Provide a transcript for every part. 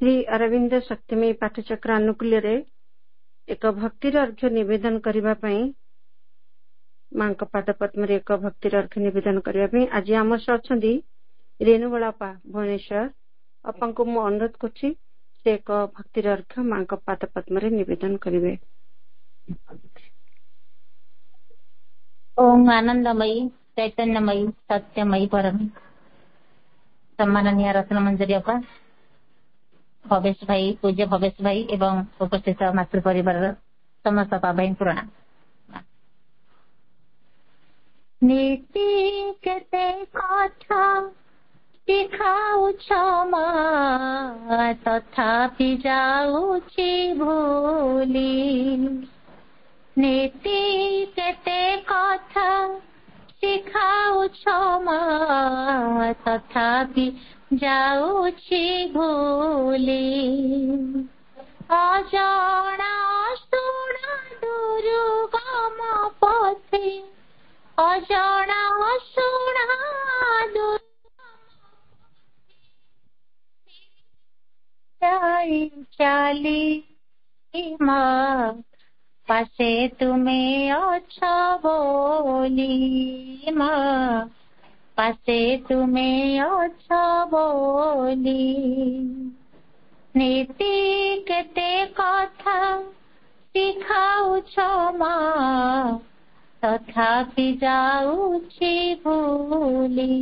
श्री अरविंद शक्तिमयी पाठचक्र अनुकूल एक भक्तिर अर्घ्य निवेदन करने माँ पाद पद्म एक भक्तिर अर्घ्य निवेदन करने आज आम सह अच्छा रेणुगोलापा भुवनेश्वर अपा को मु अनुरोध करुच्ची से एक भक्तिर अर्घ्य माँ पाद पद्म निवेदन करेंगे। ओम आनंदमयी चैतन्यमयी सत्यमयी परम सम्माननीय रत्न मंजरी अपा भवेश भाई पूज्य भवेश भाई एवं उपस्थित मातृ परिवार समस्त अपा भाई प्रणाम। नीति केते कथा शिखाउछ मा तथापि जाउछि भूली। नीति केते कथा शिखाउछ मा तथापि जाउछि भूली। अजଣା ଶୁଣା ଦୁର୍ଗମ ପଥେ अजଣା ଶୁଣା चाली माँ पासे तुम्हें अच्छा बोली। माँ पासे तुम्हें अच्छा बोली। नीति केते कथा शिखाउछ माँ तथापि जाउछि भूली।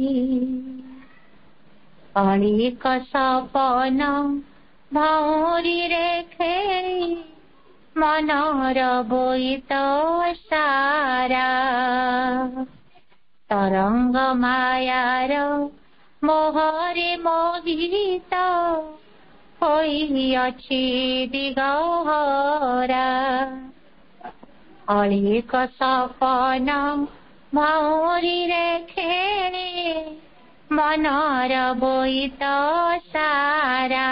अलिक सपन भौरी रे खेली मनर बोईत सारा। तरंग मायार मोहरे मोहित होइअछि दिगहरा। अलिक सपन भौरी रे खेली मनर बोईत सारा।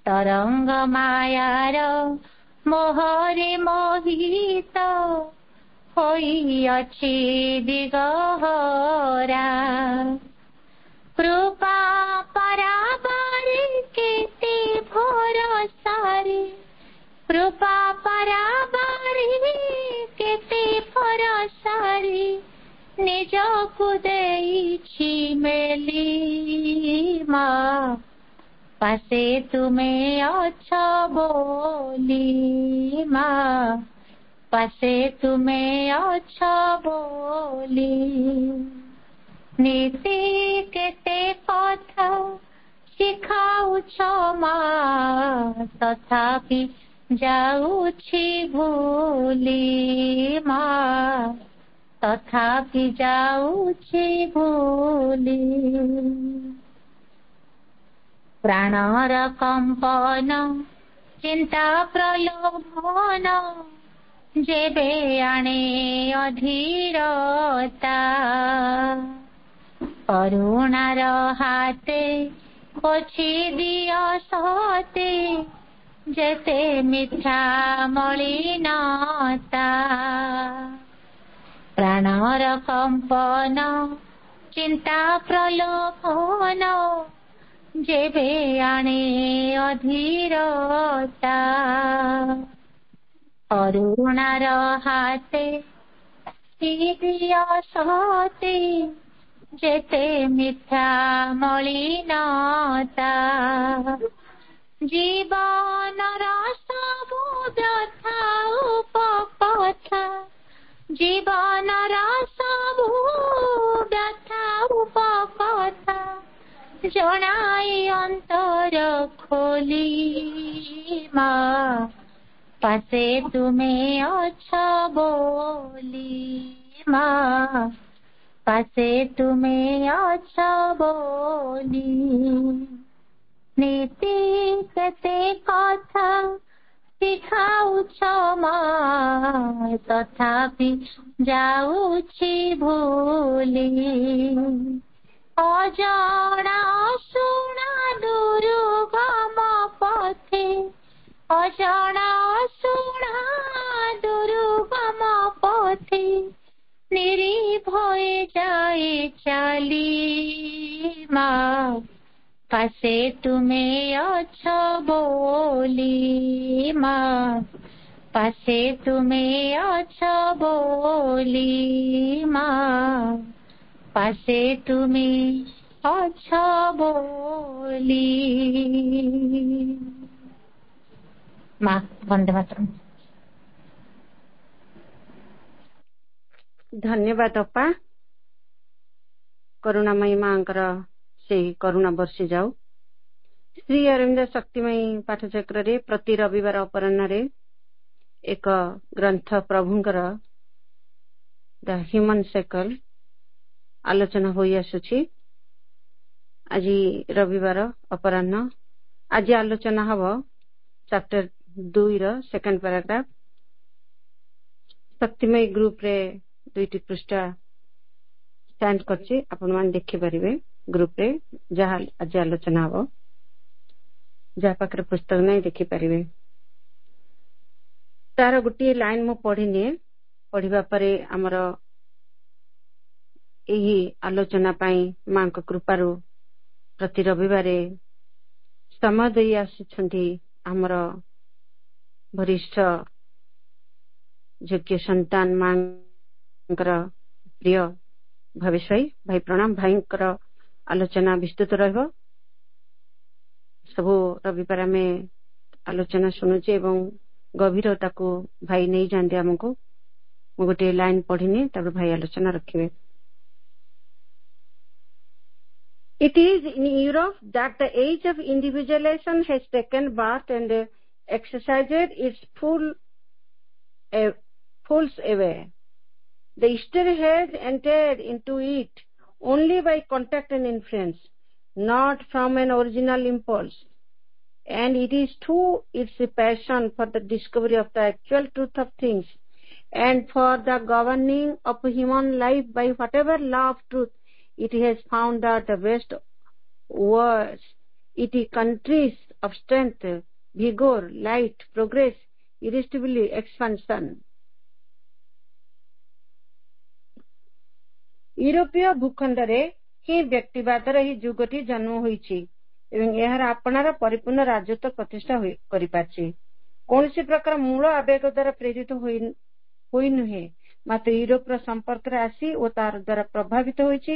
तरंग मायार मोहरे मोहित होइअछि दिगहरा। कृपा पराबारे केते भरोसारे। कृपा पराबारे केते भरोसारे निजकु देइछि मेली। माँ पासे तुम्हें अच्छा बोली। माँ पासे तुम्हें अच्छा बोली। नीति केते कथा शिखाउछ माँ तथापि जाउछि भूली। माँ तथापि जाउछि भूली। प्राणर कंपन चिंता प्रलोभन जेबे आणे अधीरता। करुणार हाते पोछि दियो सहते जेते मिथ्या मलिनता। प्राणर कंपन चिंता प्रलोभन जेबे आणे अधीरता। करुणार हाते दियो सहते जेते मिथ्या मलिनता। जीवनर सबु व्यथा उपकथा। जीवनर सबु व्यथा उपकथा जनाई अंतर खोली। माँ पासे तुम्हें अच्छा बोली। माँ पासे तुम्हें अच्छा बोली। नीति केते कथा शिखाउछ माँ तथापि जाउछि भूली। अजଣା ଶୁଣା दुर्गम पथे अजଣା ଶୁଣା दुर्गम पथे निरीभय जाए चाली। माँ पासे तुमे अछ बोली माँ पासे तुमे अछ बोली माँ पासे तुमे अछ बोली माँ वंदे मातरम। धन्यवाद अपा। करुणामयी मांकर से करुणा बर्षी जाऊ। श्री अरविंद शक्तिमयी पाठचक्र रे प्रति रविवार अपराह्न रे एक ग्रंथ प्रभुंकर द ह्यूमन साइकल आलोचना होई आसुछि। आज रविवार अपराह्न आज आलोचना हब चैप्टर 2 रो सेकंड पैराग्राफ। शक्तिमयी ग्रुप रे 2टी पृष्ठा स्टैंड करछि, आपण मान देखि परिबे ग्रुप रे जहा आज आलोचना हब। जहा पाखरे पुस्तक नहीं देखि परिबे। तार गुटी लाइन मु पढ़िने पढ़िबा परे हमर एही आलोचना पाई मां को कृपारु प्रति रविवार समय देई आसुछंती हमर वरिष्ठ योग्य संतान मांकर प्रिय भवेश भाई प्रणाम भाई आलोचना विस्तृत रहिबो। सबो रविवार में आलोचना सुनुचे एवं गभीरता को भाई नहीं जानते हमको। मु गोटे लाइन पढ़िनी तब भाई आलोचना रखिबे। It is in Europe that the age of individualization has taken birth and exercised its fulls away. The history has entered into it only by contact and influence, not from an original impulse. And it is through its passion for the discovery of the actual truth of things and for the governing of human life by whatever law of truth it has found that the best words, it is countries of strength, vigor, light, progress, irresistibly expansion. यूरोपीय भूखंड रे ही व्यक्तिवादर ही जुगटी जन्म होईची एवं एहार आपनार परिपूर्ण राजत्व प्रतिष्ठा करि पाछि। कोनसी प्रकार मूल आवेग द्वारा प्रेरित होई नुहे, मात्र यूरोपर संपर्क रे आसी ओ तार द्वारा प्रभावित होईची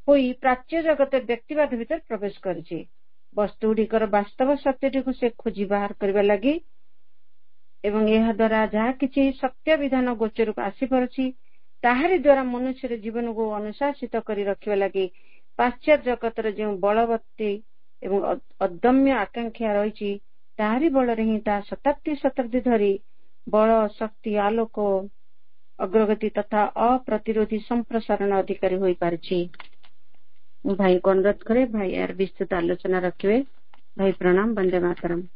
होई प्राच्य जगत व्यक्तिवाद भीतर प्रवेश करिछि। वस्तुगुड़िकर वास्तव सत्यटी को से खोजी बाहर करबा लागि एवं एहा द्वारा जहा किछि सत्य विधान गोचर को आसी परछि ताहारी द्वारा मनुष्य जीवन को अनुशासित करी रखिबा लागि पाश्चात्य जगतर जो बलवत्ती एवं अदम्य आकांक्षा रही ताहारी बल ही शताब्दी धरी बल शक्ति आलोक अग्रगति तथा अप्रतिरोधी संप्रसारण अधिकारी होई पारछि। भाई को अनुरोध करे भाई यार विस्तृत आलोचना रखिए। भाई प्रणाम, वंदे मातरम।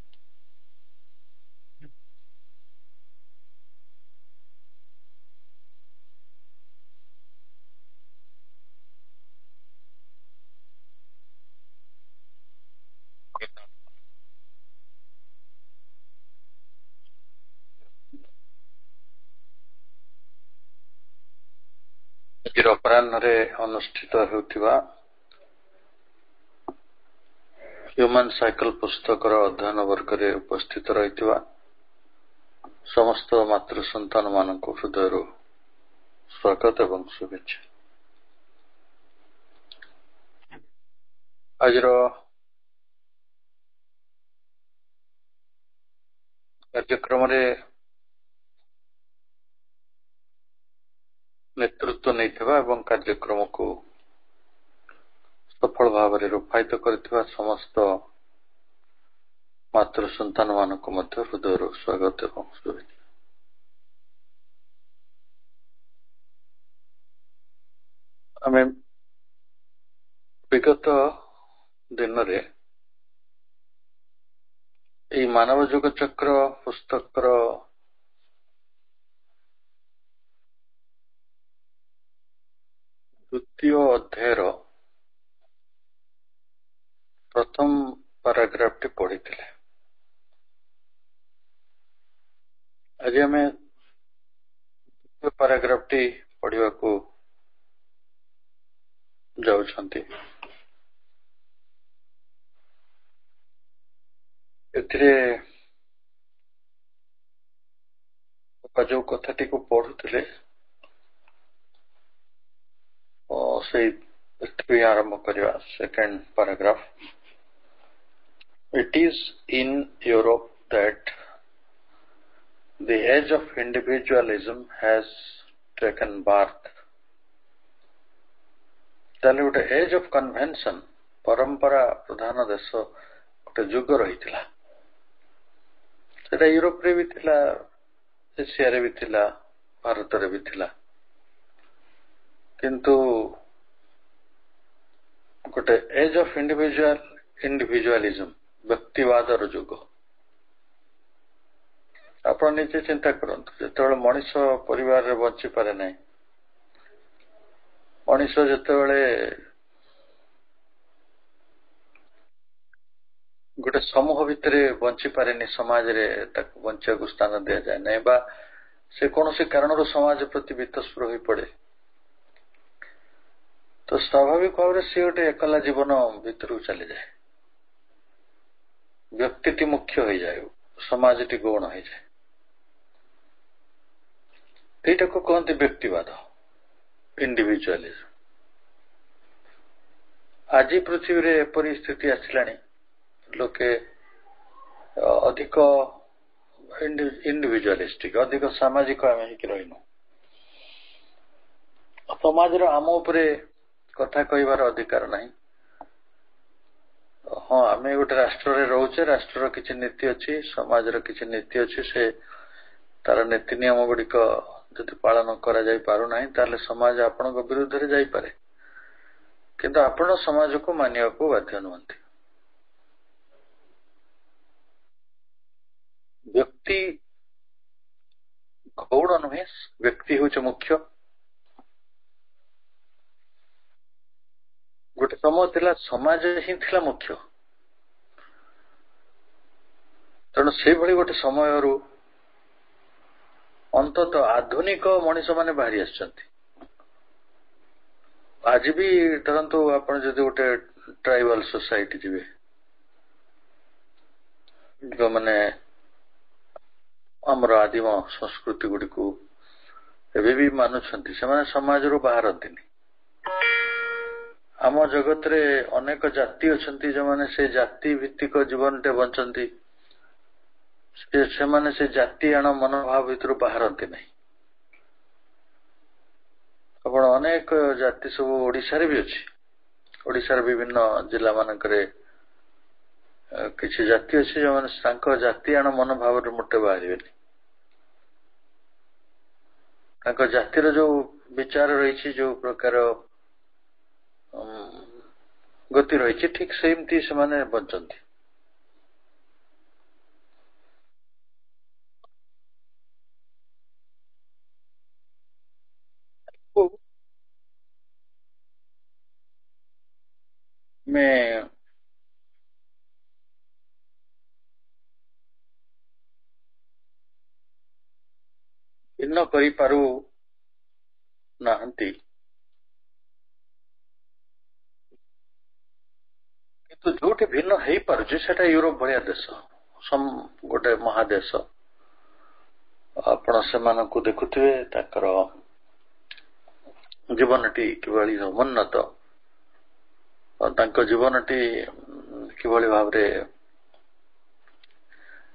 अपराह्न अनुष्ठित होउथिबा ह्यूमन साइकल पुस्तकर अध्ययन वर्ग रे उपस्थित रहिथिबा समस्त मातृ संतान मानक हृदय स्वागत एवं शुभेच्छा। आज कार्यक्रम रे नेतृत्व नहीं एवं कार्यक्रम को सफल भाव में रूपायित कर समस्त मातृ संतान मानक मध्य हृदय स्वागत एवं शुभेच्छा। आमे विगत दिन रे এই मानव जुग चक्र पुस्तक द्वितीय अध्याय प्रथम पैराग्राफ टी पढ़ी थे। आज आम द्वितीय पैराग्राफ टी पढ़ा को जाउछंती। ସେଥିରେ ଯୋଉ କଥାଟିକୁ ପଢୁଥିଲେ ସେଇ ଏଥିରୁ ଆରମ୍ଭ କରିବା second paragraph. It is in Europe that the age of individualism has taken birth. ତାହେଲେ ଗୋଟେ ଏଜ୍ ଅଫ୍ କନଭେନସନ ପରମ୍ପରା ପ୍ରଧାନ ଦେଶ ଗୋଟେ ଯୁଗ ରହିଥିଲା। ସେଟା ୟୁରୋପରେ ବି ଥିଲା, ଏସିଆରେ ବି ଥିଲା, ଭାରତରେ ବି ଥିଲା, କିନ୍ତୁ ଗୋଟେ ଏଜ୍ ଅଫ୍ ଇଣ୍ଡିଭିଜୁଆଲିଜମ ବ୍ୟକ୍ତିବାଦର ଯୁଗ। ଆପଣ ନିଜେ ଚିନ୍ତା କରନ୍ତୁ, ଯେତେବେଳେ ମଣିଷ ପରିବାରରେ ବଞ୍ଚିପାରେ ନାହିଁ, ମଣିଷ ଯେତେବେଳେ ଗୋଟେ ସମୂହ ଭିତରେ ବଞ୍ଚିପାରେନି, ସମାଜରେ ତାକୁ ବଞ୍ଚିବାକୁ ସ୍ଥାନ ଦିଆଯାଏ ନାହିଁ, ବା ସେ କୌଣସି କାରଣରୁ ସମାଜ ପ୍ରତି ବିତସ୍ପୃହ ହୋଇ ପଡେ, ତ ସ୍ୱାଭାବିକ ଭାବରେ ସେ ଗୋଟେ ଏକଲା ଜୀବନ ଭିତରକୁ ଚାଲିଯାଏ, ବ୍ୟକ୍ତିଟି ମୁଖ୍ୟ ହୋଇଯାଏ, ସମାଜଟି ଗୌଣ ହୋଇଯାଏ। ଏଇଟାକୁ କହନ୍ତି ବ୍ୟକ୍ତିବାଦ, ଇଣ୍ଡିଭିଜୁଆଲିଜମ। ଆଜି ପୃଥିବୀରେ ଏପରି ସ୍ଥିତି ଆସିଲାଣି, ଲୋକେ ଅଧିକ ଇଣ୍ଡିଭିଜୁଆଲିଷ୍ଟିକ, ଅଧିକ ସାମାଜିକ ଆମେ ହେଇକି ରହିନୁ। ସମାଜର ଆମ ଉପରେ କଥା କହିବାର ଅଧିକାର ନାହିଁ। ହଁ, ଆମେ ଗୋଟେ ରାଷ୍ଟ୍ରରେ ରହୁଛେ, ରାଷ୍ଟ୍ରର କିଛି ନୀତି ଅଛି, ସମାଜର କିଛି ନୀତି ଅଛି, ସେ ତାର ନୀତି ନିୟମ ଗୁଡିକ ଯଦି ପାଳନ କରାଯାଇ ପାରୁନାହିଁ, ତାହେଲେ ସମାଜ ଆପଣଙ୍କ ବିରୁଦ୍ଧରେ ଯାଇପାରେ, କିନ୍ତୁ ଆପଣ ସମାଜକୁ ମାନିବାକୁ ବାଧ୍ୟ ନୁହନ୍ତି। ବ୍ୟକ୍ତି ଗୌଣ ନୁହେଁ, ବ୍ୟକ୍ତି ହେଉଛି ମୁଖ୍ୟ। ଗୋଟେ ସମୟ ଥିଲା ସମାଜ ହିଁ ଥିଲା ମୁଖ୍ୟ, ତେଣୁ ସେଇଭଳି ଗୋଟେ ସମୟରୁ ଅନ୍ତତଃ ଆଧୁନିକ ମଣିଷ ମାନେ ବାହାରି ଆସିଛନ୍ତି। ଆଜି ବି ଧରନ୍ତୁ, ଆପଣ ଯଦି ଗୋଟେ ଟ୍ରାଇବାଲ ସୋସାଇଟି ଯିବେ, ଯୋଉମାନେ ଆମର ଆଦିମ ସଂସ୍କୃତି ଗୁଡିକୁ ଏବେ ବି ମାନୁଛନ୍ତି, ସେମାନେ ସମାଜରୁ ବାହାରନ୍ତିନି। ଆମ ଜଗତରେ ଅନେକ ଜାତି ଅଛନ୍ତି, ଯୋଉମାନେ ସେ ଜାତି ଭିତ୍ତିକ ଜୀବନଟେ ବଞ୍ଚନ୍ତି, ସେମାନେ ସେ ଜାତି ଆଣ ମନୋଭାବ ଭିତରୁ ବାହାରନ୍ତି ନାହିଁ। ଆପଣ ଅନେକ ଜାତି ସବୁ ଓଡିଶାରେ ବି ଅଛି, ଓଡିଶାର ବିଭିନ୍ନ ଜିଲ୍ଲା ମାନଙ୍କରେ କିଛି ଜାତି ଅଛି, ଯୋଉମାନେ ତାଙ୍କ ଜାତି ଆଣ ମନୋଭାବରେ ମୋଟେ ବାହାରିବେନି। ତାଙ୍କ ଜାତିର ଯୋଉ ବିଚାର ରହିଛି, ଯୋଉ ପ୍ରକାର ଗତି ରହିଛି, ଠିକ ସେମିତି ସେମାନେ ବଞ୍ଚନ୍ତି। ଆମେ ଭିନ୍ନ କରିପାରୁ ନାହାନ୍ତି, କିନ୍ତୁ ଯୋଉଠି ଭିନ୍ନ ହେଇପାରୁଛି ସେଟା ୟୁରୋପ ଭଳିଆ ଦେଶ, ଗୋଟେ ମହାଦେଶ। ଆପଣ ସେମାନଙ୍କୁ ଦେଖୁଥିବେ, ତାଙ୍କର ଜୀବନଟି କିଭଳି ସମୁନ୍ନତ, ତାଙ୍କ ଜୀବନଟି କିଭଳି ଭାବରେ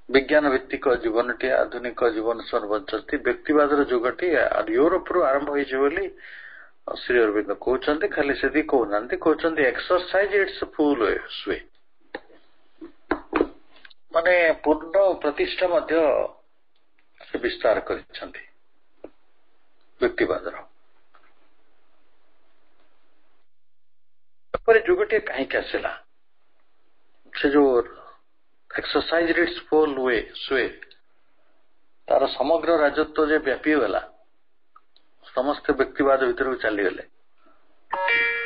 ବିଜ୍ଞାନ ଭିତ୍ତିକ ଜୀବନଟି, ଆଧୁନିକ ଜୀବନ ସେମାନେ ବଞ୍ଚନ୍ତି। ବ୍ୟକ୍ତିବାଦର ଯୁଗଟି ୟୁରୋପରୁ ଆରମ୍ଭ ହେଇଛି ବୋଲି ଶ୍ରୀ ଅରବିନ୍ଦ କହୁଛନ୍ତି। ଖାଲି ସେତିକି କହୁନାହାନ୍ତି, କହୁଛନ୍ତି ଏକ୍ସରସାଇଜ ଇଟ୍ସ ଫୁଲ ୱେ, ମାନେ ପୂର୍ଣ୍ଣ ପ୍ରତିଷ୍ଠା ମଧ୍ୟ ସେ ବିସ୍ତାର କରିଛନ୍ତି ବ୍ୟକ୍ତିବାଦର। ଏପରି ଯୁଗଟିଏ କାହିଁକି ଆସିଲା? ସେ ଯୋଉ ଏକ୍ସରସାଇଜ ଇଟ୍ସ ଫୁଲ ୱେ, ତାର ସମଗ୍ର ରାଜତ୍ୱ ଯେ ବ୍ୟାପିଗଲା, ସମସ୍ତେ ବ୍ୟକ୍ତିବାଦ ଭିତରକୁ ଚାଲିଗଲେ।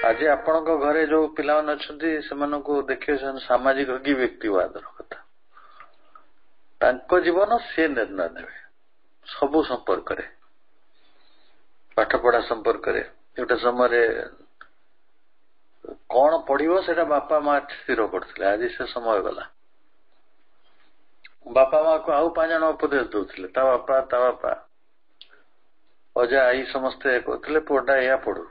ଆଜି ଆପଣଙ୍କ ଘରେ ଯୋଉ ପିଲାମାନେ ଅଛନ୍ତି, ସେମାନଙ୍କୁ ଦେଖିବେ ସେମାନେ ସାମାଜିକ କି ବ୍ୟକ୍ତିବାଦର କଥା, ତାଙ୍କ ଜୀବନ ସେ ନିର୍ଣ୍ଣୟ ନେବେ ସବୁ ସମ୍ପର୍କରେ, ପାଠପଢା ସମ୍ପର୍କରେ। ଗୋଟେ ସମୟରେ କଣ ପଢିବ ସେଟା ବାପା ମା ସ୍ଥିର କରୁଥିଲେ, ଆଜି ସେ ସମୟ ଗଲା। ବାପା ମା କୁ ଆଉ 5 ଜଣ ଉପଦେଶ ଦଉଥିଲେ, ତା ବାପା ଅଜା ଆଈ ସମସ୍ତେ କହୁଥିଲେ ପୁଅଟା ଏଇଆ ପଢୁ,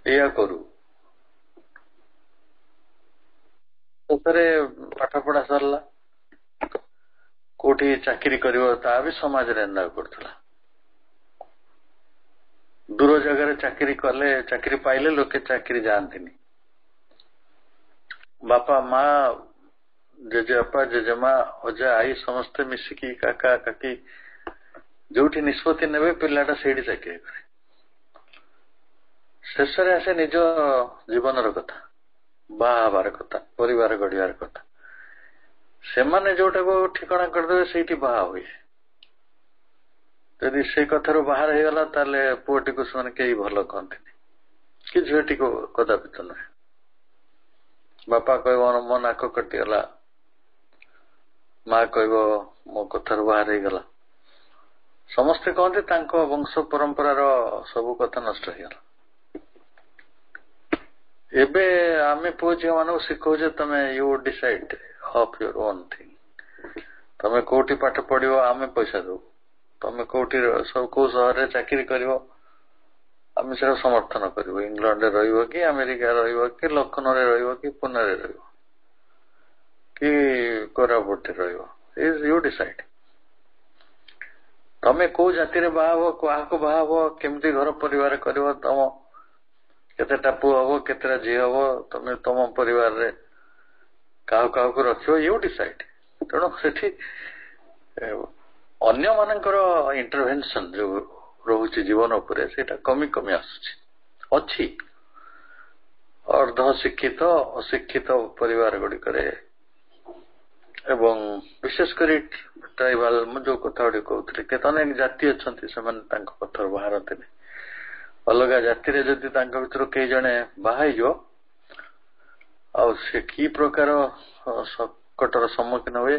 ଏଇଆ କରୁ। ଶେଷରେ ପାଠ ପଢା ସରିଲା, କୋଉଠି ଚାକିରି କରିବ ତା ବି ସମାଜରେ ନିନ୍ଦା କରୁଥିଲା। ଦୂର ଜାଗାରେ ଚାକିରି କଲେ, ଚାକିରି ପାଇଲେ ଲୋକେ ଚାକିରି ଯାଆନ୍ତିନି। ବାପା ମା, ଜେଜେବାପା ଜେଜେମା, ଅଜା ଆଈ ସମସ୍ତେ ମିଶିକି, କାକା କାକି ଯୋଉଠି ନିଷ୍ପତ୍ତି ନେବେ ପିଲାଟା ସେଇଠି ଚାକିରି କରେ। ଶେଷରେ ଆସେ ନିଜ ଜୀବନର କଥା, ବାହା ହେବାର କଥା, ପରିବାର ଗଢିବାର କଥା। ସେମାନେ ଯୋଉଟାକୁ ଠିକଣା କରିଦେବେ ସେଇଠି ବାହା ହୁଏ। ଯଦି ସେଇ କଥାରୁ ବାହାର ହେଇଗଲା ତାହେଲେ ପୁଅଟିକୁ ସେମାନେ କେହି ଭଲ କହନ୍ତିନି କି ଝିଅଟିକୁ କଦାପି ତ ନୁହେଁ। ବାପା କହିବ ମୋ ନାକ କଟିଗଲା, ମା କହିବ ମୋ କଥାରୁ ବାହାର ହେଇଗଲା। ସମସ୍ତେ କହନ୍ତି ତାଙ୍କ ବଂଶ ପରମ୍ପରାର ସବୁ କଥା ନଷ୍ଟ ହେଇଗଲା। ଏବେ ଆମେ ପୁଅ ଝିଅ ମାନଙ୍କୁ ଶିଖଉଛେ ତମେ you decide of your own thing. ତମେ କୋଉଠି ପାଠ ପଢିବ ଆମେ ପଇସା ଦବୁ, ତମେ କୋଉଠି କୋଉ ସହରରେ ଚାକିରି କରିବ ଆମେ ସେଟା ସମର୍ଥନ କରିବୁ। ଇଂଲଣ୍ଡରେ ରହିବ କି ଆମେରିକା ରହିବ କି ଲକ୍ଷ୍ନୌରେ ରହିବ କି ପୁନେରେ ରହିବ କି କୋରାପୁଟରେ ରହିବ, ୟୁ ଡିସାଇଡ। ତମେ କୋଉ ଜାତିରେ ବାହା ହବ, କାହାକୁ ବାହା ହବ, କେମିତି ଘର ପରିବାର କରିବ, ତମ କେତେଟା ପୁଅ ହବ କେତେଟା ଝିଅ ହବ, ତମେ ତମ ପରିବାରରେ କାହାକୁ ରଖିବ, ୟୁ ଡିସାଇଡ। ତେଣୁ ସେଠି ଅନ୍ୟ ମାନଙ୍କର ଇଣ୍ଟରଭେନସନ ଯୋଉ ରହୁଛି ଜୀବନ ଉପରେ ସେଇଟା କମି କମି ଆସୁଛି। ଅଛି ଅର୍ଦ୍ଧ ଶିକ୍ଷିତ ଅଶିକ୍ଷିତ ପରିବାର ଗୁଡିକରେ, ଏବଂ ବିଶେଷ କରି ଟ୍ରାଇବାଲ, ମୁଁ ଯୋଉ କଥା ଗୁଡିକ କହୁଥିଲି, କେତେ ଅନେକ ଜାତି ଅଛନ୍ତି ସେମାନେ ତାଙ୍କ କଥାରୁ ବାହାରନ୍ତିନି। ଅଲଗା ଜାତିରେ ଯଦି ତାଙ୍କ ଭିତରୁ କେହି ଜଣେ ବାହା ହେଇଯିବ ଆଉ ସେ କି ପ୍ରକାର ସଙ୍କଟର ସମ୍ମୁଖୀନ ହୁଏ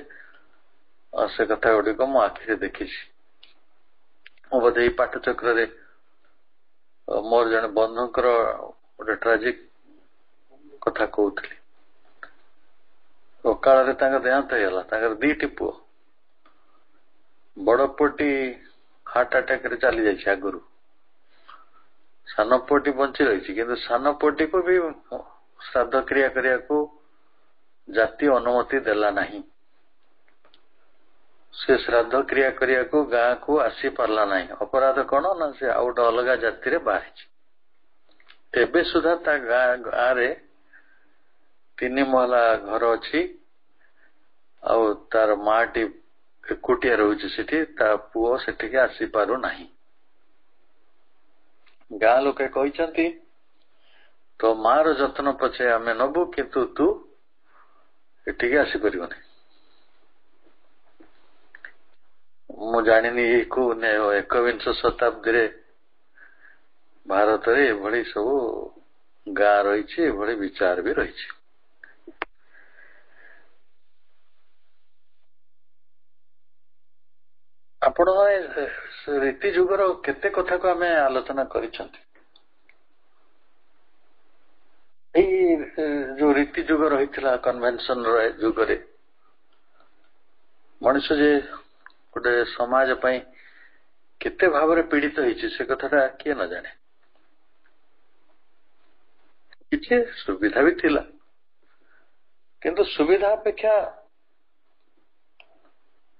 ସେ କଥା ଗୁଡିକ ମୁଁ ଆଖିରେ ଦେଖିଛି। ମୁଁ ବୋଧେ ଏଇ ପାଠଚକ୍ରରେ ମୋର ଜଣେ ବନ୍ଧୁଙ୍କର ଗୋଟେ ଟ୍ରାଜିକ କଥା କହୁଥିଲି। ଅକାଳରେ ତାଙ୍କ ଦେହାନ୍ତ ହେଇଗଲା। ତାଙ୍କର 2ଟି ପୁଅ। ବଡ ପୁଅଟି ହାର୍ଟ ଆଟାକ ରେ ଚାଲି ଯାଇଛି ଆଗରୁ, ସାନ ପୁଅଟି ବଞ୍ଚି ରହିଛି, କିନ୍ତୁ ସାନ ପୁଅଟିକୁ ବି ଶ୍ରାଦ୍ଧ କ୍ରିୟା କରିବାକୁ ଜାତି ଅନୁମତି ଦେଲା ନାହିଁ। ସେ ଶ୍ରାଦ୍ଧ କ୍ରିୟା କରିବାକୁ ଗାଁକୁ ଆସି ପାରିଲା ନାହିଁ। ଅପରାଧ କଣ ନା ସେ ଆଉ ଗୋଟେ ଅଲଗା ଜାତିରେ ବାହା ହେଇଛି। ଏବେ ସୁଦ୍ଧା ତା ଗାଁରେ 3 ମହଲା ଘର ଅଛି, ଆଉ ତାର ମାଟି ଏକୁଟିଆ ରହୁଛି ସେଠି, ତା ପୁଅ ସେଠିକି ଆସିପାରୁନାହିଁ। ଗାଁ ଲୋକେ କହିଛନ୍ତି ତୋ ମାର ଯତ୍ନ ପଛେ ଆମେ ନବୁ, କିନ୍ତୁ ତୁ ଏଠିକି ଆସିପାରିବନି। ମୁଁ ଜାଣିନି ଏକୁ 21ଶ ଶତାବ୍ଦୀରେ ଭାରତରେ ଏଭଳି ସବୁ ଗାଁ ରହିଛି, ଏଭଳି ବିଚାର ବି ରହିଛି। ଆପଣ ରୀତି ଯୁଗର କେତେ କଥାକୁ ଆମେ ଆଲୋଚନା କରିଛନ୍ତି। ଏଇ ଯୋଉ ରୀତି ଯୁଗ ରହିଥିଲା କନଭେନସନ ର ଯୁଗରେ ମଣିଷ ଯେ ଗୋଟେ ସମାଜ ପାଇଁ କେତେ ଭାବରେ ପୀଡିତ ହେଇଛି ସେ କଥାଟା କିଏ ନ ଜାଣେ। କିଛି ସୁବିଧା ବି ଥିଲା, କିନ୍ତୁ ସୁବିଧା ଅପେକ୍ଷା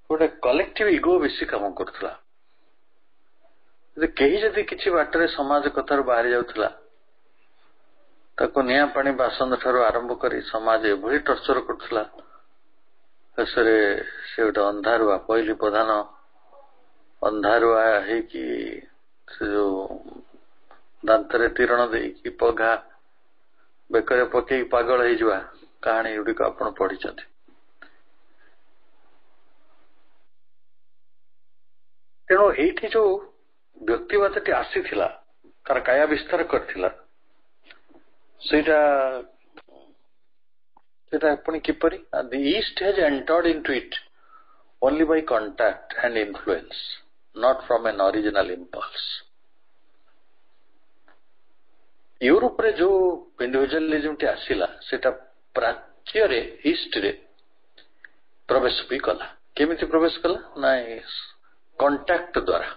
ଗୋଟେ କଲେକ୍ଟିଭ ଇଗୋ ବେଶୀ କାମ କରୁଥିଲା। କେହି ଯଦି କିଛି ବାଟରେ ସମାଜ କଥାରୁ ବାହାରି ଯାଉଥିଲା, ତାକୁ ନିଆଁ ପାଣି ବାସନ ଠାରୁ ଆରମ୍ଭ କରି ସମାଜ ଏଭଳି ଟର୍ଚର କରୁଥିଲା, ଶେଷରେ ସେ ଗୋଟେ ଅନ୍ଧାରୁଆ, ପହିଲି ପ୍ରଧାନ ଅନ୍ଧାରୁଆ ହେଇକି ସେ ଯୋଉ ଦାନ୍ତରେ ତୀରଣ ଦେଇକି ପଘା ବେକରେ ପକେଇକି ପାଗଳ ହେଇଯିବା କାହାଣୀ ଗୁଡିକ ଆପଣ ପଢିଛନ୍ତି। ତେଣୁ ଏଇଠି ଯୋଉ ବ୍ୟକ୍ତିବାଦଟି ଆସିଥିଲା, ତାର କାୟା ବିସ୍ତାର କରିଥିଲା, ସେଇଟା ପୁଣି କିପରି? The East has entered into it only by contact and influence, not from an original impulse. ୟୁରୋପରେ ଯୋଉ ଇଣ୍ଡିଭିଜୁଆଲିଜିମ ଟି ଆସିଲା, ସେଟା ପ୍ରାଚ୍ୟରେ ଇଷ୍ଟରେ प्रवेश भी कला केमिति प्रवेश कला ना कंटाक्ट द्वारा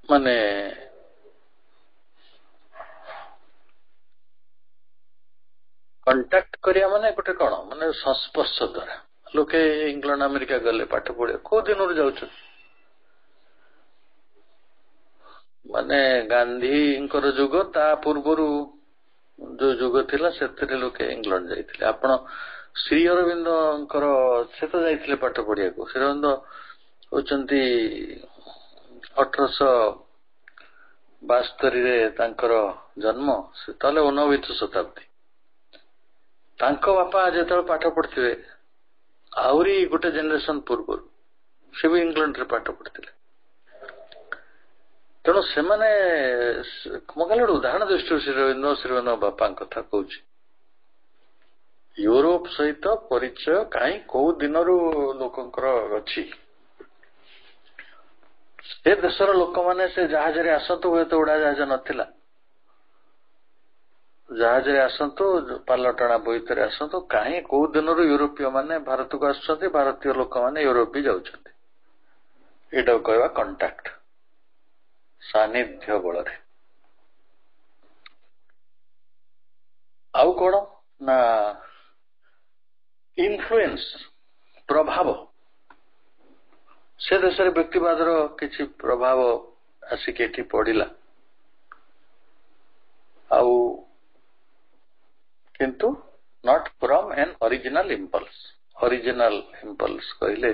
माने कंटाक्ट करिया माने गोटे कौन माने संस्पर्श द्वारा लोके इंग्लैंड अमेरिका गले पाठ पढ़े को दिन जाऊँ माने गांधी जुग ता पूर्व जो जुग थिला से लोके इंग्लैंड जाइथिले आपण श्री अरविंद से तो जाइथिले पाठ पढ़िया को श्री अरविंद होचंती 1872 रे तांकर जन्म से ताले 19वीं शताब्दी तांको बापा जेतल पाठ पढ़थिले आउरी गोटे जनरेशन पूर्व से भी इंग्लैंड रे पाठ पढ़थिले तेणु से मोबाइल उदाहरण दृष्टि श्रीरविंद्र बापा कथा कहूँ यूरोप सहित परिचय कहीं कौ दिन लोकंकर अच्छी से देशर लोक मैंने से जहाज रे आसतु हुए तो उड़ा जहाज नथिला जहाज रे आसतु पालटଣା बोईत आसतु कहीं कौ दिन यूरोपीय माने भारत को आसुछंती भारतीय लोक माने यूरोप भी जाउछंती एटा कहवा कांटेक्ट सानिध्य बल आउ कौन ना इन्फ्लुएंस प्रभाव से देश व्यक्तिवाद किसी प्रभाव आसिक पड़ा आउ किंतु not from an original impulse कहले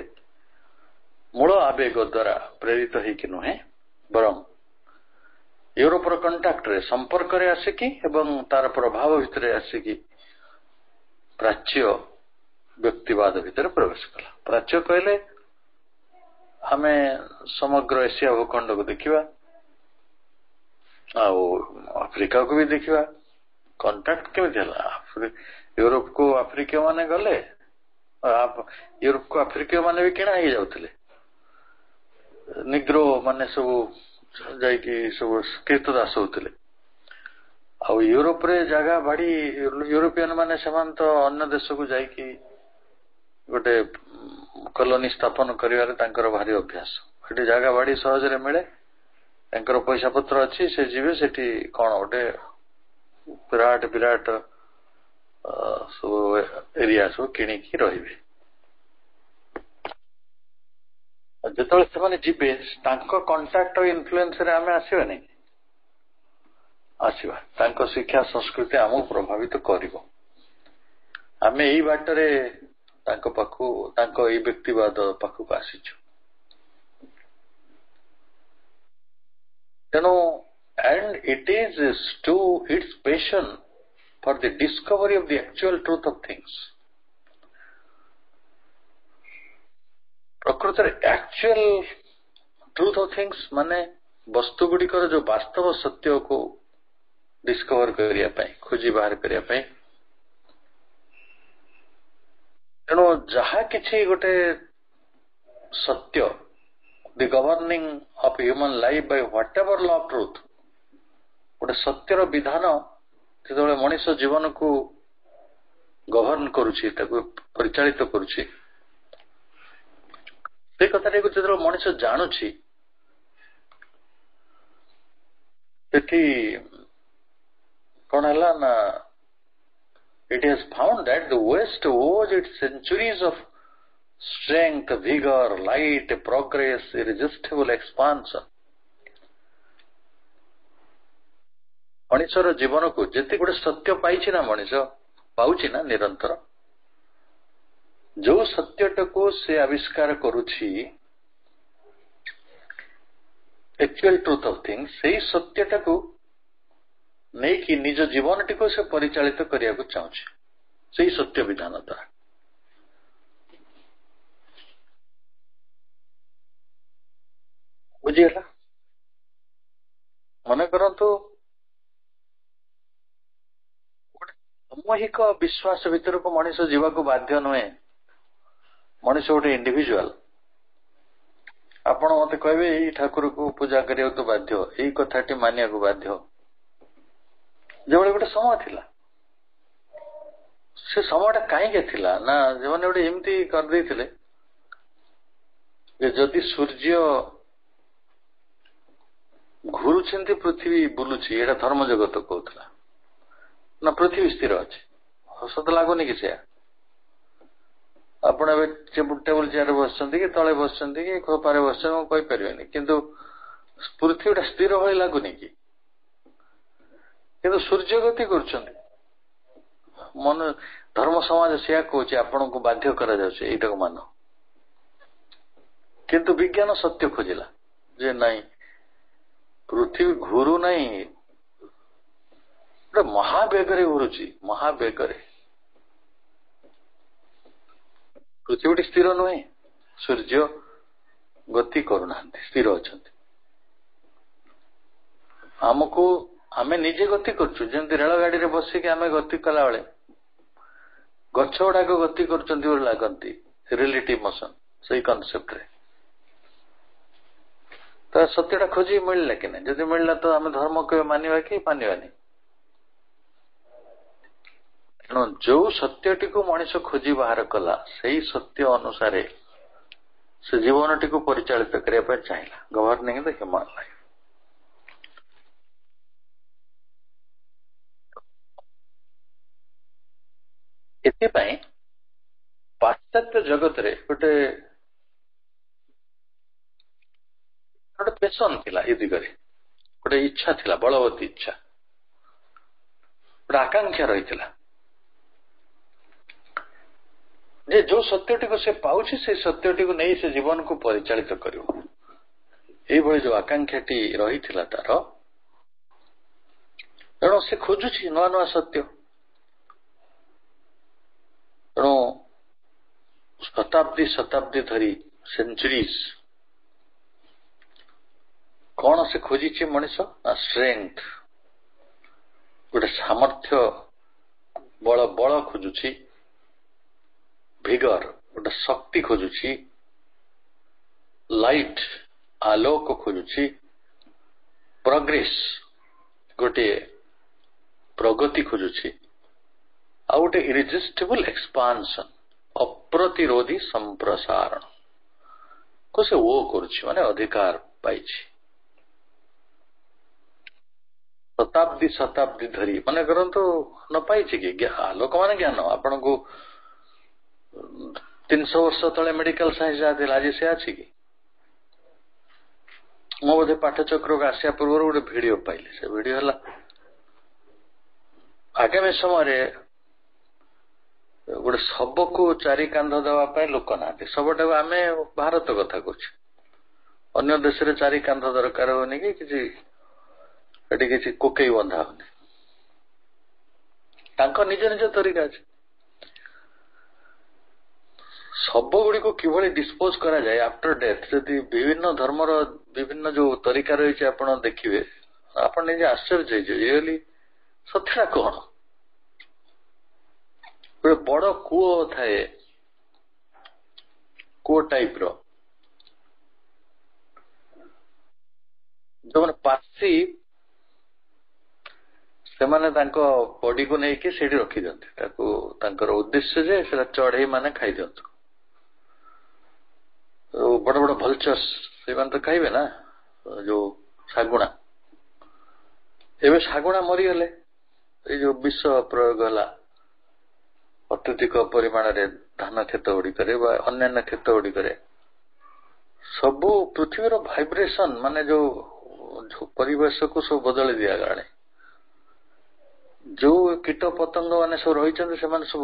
मूल आवेग द्वारा प्रेरित होइकि नुहे बरं यूरोपर कंटाक्ट रे संपर्क रे आसिकी एवं तार प्रभाव भितर आसिकी प्राच्य व्यक्तिवाद भितर प्रवेश कला प्राच्य कहले आमे समग्र एशिया भूखंड को देखिवा अफ्रिका को भी देखिवा कंटाक्ट केमिति हला यूरोप को अफ्रिकीय माने गले यूरोप को अफ्रिकीय माने भी किणा ही जाउथिले निग्रो माने सब जाइकी सब कृतदास होते यूरोप रे जगह बाड़ी यूरोपियन माने समान तो अन्य देश को जाइकी गोटे कॉलोनी स्थापन करिवारे तांकर भारी अभ्यास सेठी जगह बाड़ी सहज रे मिले तांकर पैसा पत्र अच्छी से जीवे सेठी कौन गोटे विराट विराट सब एरिया सब किणिकी रहिबे जिते से जीवे कंटाक्ट इन्फ्लुएंस रे आमे आसीबा नहीं आसीबा तांको शिक्षा संस्कृति आमको प्रभावित करिवो आमे एई बाटरे तांको पाखु तांको एई व्यक्तिवाद पाखु आसीछु तेणु and it is to its passion for the discovery of the actual truth of things प्रकृत एक्चुअल ट्रूथ ऑफ थिंग्स माने वस्तु गुड़िकर जो वास्तव सत्य को डिस्कवर करने खोजी बाहर करने तेणु जहा किछि गोटे सत्य the governing of human life by what ever law of truth गोटे सत्यर विधान जो मनीष जीवन को गवर्न करुछि ताको परिचालित करुछि से कथा जो मनीष जानुछि सेठी कौन है ना it has found that the West owes its centuries of strength, vigor, light, progress, irresistible expansion. मनीषर जीवन को जेते गोटे सत्य पाइछि ना मनीष पाउछि ना निरंतर जो सत्यटा को से आविष्कार करुछि एक्चुअल ट्रूथ ऑफ थिंग्स से सत्यटा को नहीं कि निज जीवन टी को से परिचालित करिया को चाहूछि से सत्य विधान द्वारा बुझिएला मन करंतु सामूहिक विश्वास भीतर को मनीष जीवा को बाध्य नुहे मनीष गोटे इंडिविजुअल आपण मते कहबे एई ठाकुर को पूजा करिया तो बाध्य एई कथाटी मानिया को बाध्य जो गोटे समय थिला से समयटा कहीं थिला ना जो गोटे एमती करदे जदि सूर्य घुरुंट पृथ्वी बुलुची एटा धर्म जगत कहला ना पृथ्वी स्थिर अच्छे सत लगुनि कि से आपण टेबुल चेयर बस कि तले बस कि खोपारे बस कहीपर किंतु पृथ्वीटा स्थिर भाई लगुनि कि सूर्य गति कर मन धर्म समाज से कहे आपण को बाध्य करा मान किंतु विज्ञान सत्य खोजिला जे नहीं पृथ्वी घुरु नहीं महावेगरे घुरुची महावेगरे पृथ्वी स्थिर नुहे सूर्य गति करूना स्थिर अच्छा आमको आमे निजे गति करछु जंती रेल गाड़ी रे बसिक आमे गति कला बेले गछ गुड़ाक गति करचंती बोल लागंती रिलेटिव मोशन सही कांसेप्ट रे तो सत्यटा खोजी मिलला कि नहीं जदि मिलला तो आमे धर्म के मानिबा कि मानिबानी तेणु जो सत्यटी को मनीष खोजी बाहर कला सही सत्य अनुसार से जीवन टी को परिचालित करने चाहिए गवर्निंग द ह्यूमन लाइफ एथिपाई पाश्चात्य जगत रे गोटे गोटे पेशन थिला ए दिगरे गोटे इच्छा थिला बलवती इच्छा गोटे आकांक्षा रही जे जो सत्यटी को से पाउछि से सत्यटी को नहीं से जीवन को परिचालित करिवो एई भଳି जो आकांक्षाटी रही थिला तार तेणु से खोजुछि नुआ नुआ सत्य तेणु शताब्दी शताब्दी धरी सेंचुरीज कौन से खोजी मनीष ना स्ट्रेंथ गोटे सामर्थ्य बल बल खोजुछि भिगर गोटे शक्ति खोजुछि लाइट आलोक खोजुछि प्रोग्रेस गोटे प्रगति खोजुछि आ गोटे इरिजिस्टिबल एक्सपांशन अप्रतिरोधी संप्रसारण को से वो करुछि माने अधिकार पाइछि शताब्दी शताब्दी धरी माने करंतु न पाइछि कि आलोक माने ज्ञान आपण को 300 वर्ष तले मेडिकल साइंस जाते आज से अच्छी कि मो बोधे पाठचक्र को आसिया पूर्व गोटे भिडियो पाइले से भिडियो है आगामी समय गोटे शब को चारि कांध देवाई लोक ना शबटा को आम भारत कथा कह अन्य देश में चारि कांध दरकार होनी कि किसी कोकई बंधा होनी निज निज तरीका अच्छे शब गुड़ी को किभली डिस्पोज करा जाए आफ्टर डेथ जदि विभिन्न धर्मर विभिन्न जो तरीका रही आप देखिए आप निजे आश्चर्य रियली सत्या कौन गोटे बड़ कूओ थाए कूओ टाइप रो जो पासी से माने बॉडी को लेकिन से रखी दिखते उद्देश्य जे चढ़ई माने खाई दिंतु बड़ बड़ भलचर्स से तो खाइबे ना जो शागुणा एवं शागुणा मरीगले ये जो विष प्रयोग है अत्यधिक परिमाण रे धान क्षेत्र गुड़िक अन्य क्षेत्र गुड़िक सबू पृथ्वीर भाइब्रेशन माने जो परिवेश को सब बदल दिया गलाने जो कीट पतंग माने सब रही सब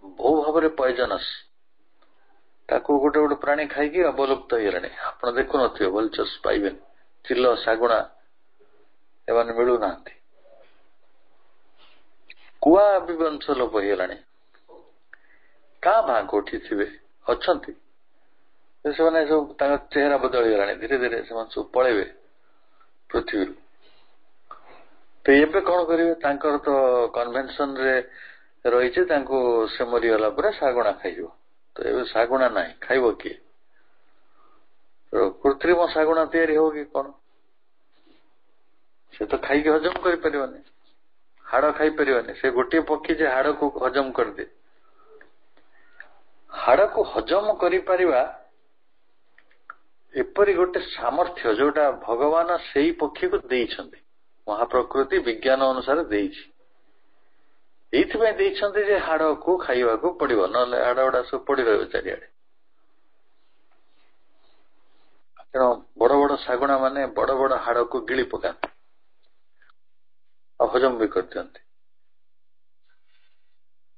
बहु भाव पॉइजनस ताको गोटे गोटे प्राणी खाई अवलुप्त हो गलानी आप देखु न भलचर्स पाइबे चिल शागुणा एवं मिलू ना कुआ भी वंश लोप हो गलानी क्या भा कोठी थे अच्छा सब चेहरा बदल गलानी धीरे धीरे से पलैबे पृथ्वी तो ये कौन करेंगे तो कन्वेंशन रे रही से मरीगला पर शागुणा खाइब तो ये शागुणा ना खाइब किए तो कृत्रिम शागुणा तैयारी हो कि कौन से तो खाई हजम कर ହାଡ ଖାଇପାରିବନି। ସେ ଗୋଟିଏ ପକ୍ଷୀ ଯେ ହାଡକୁ ହଜମ କରିଦିଏ। ହାଡକୁ ହଜମ କରିପାରିବା ଏପରି ଗୋଟେ ସାମର୍ଥ୍ୟ ଯୋଉଟା ଭଗବାନ ସେଇ ପକ୍ଷୀକୁ ଦେଇଛନ୍ତି, ମହାପ୍ରକୃତି ବିଜ୍ଞାନ ଅନୁସାରେ ଦେଇଛି। ଏଇଥିପାଇଁ ଦେଇଛନ୍ତି ଯେ ହାଡକୁ ଖାଇବାକୁ ପଡିବ, ନହେଲେ ହାଡ ଗୁଡା ସବୁ ପଡି ରହିବ ଚାରିଆଡେ। ତେଣୁ ବଡ ବଡ ଶାଗୁଣା ମାନେ ବଡ ବଡ ହାଡକୁ ଗିଳି ପକାନ୍ତି ଆଉ ହଜମ ବି କରିଦିଅନ୍ତି।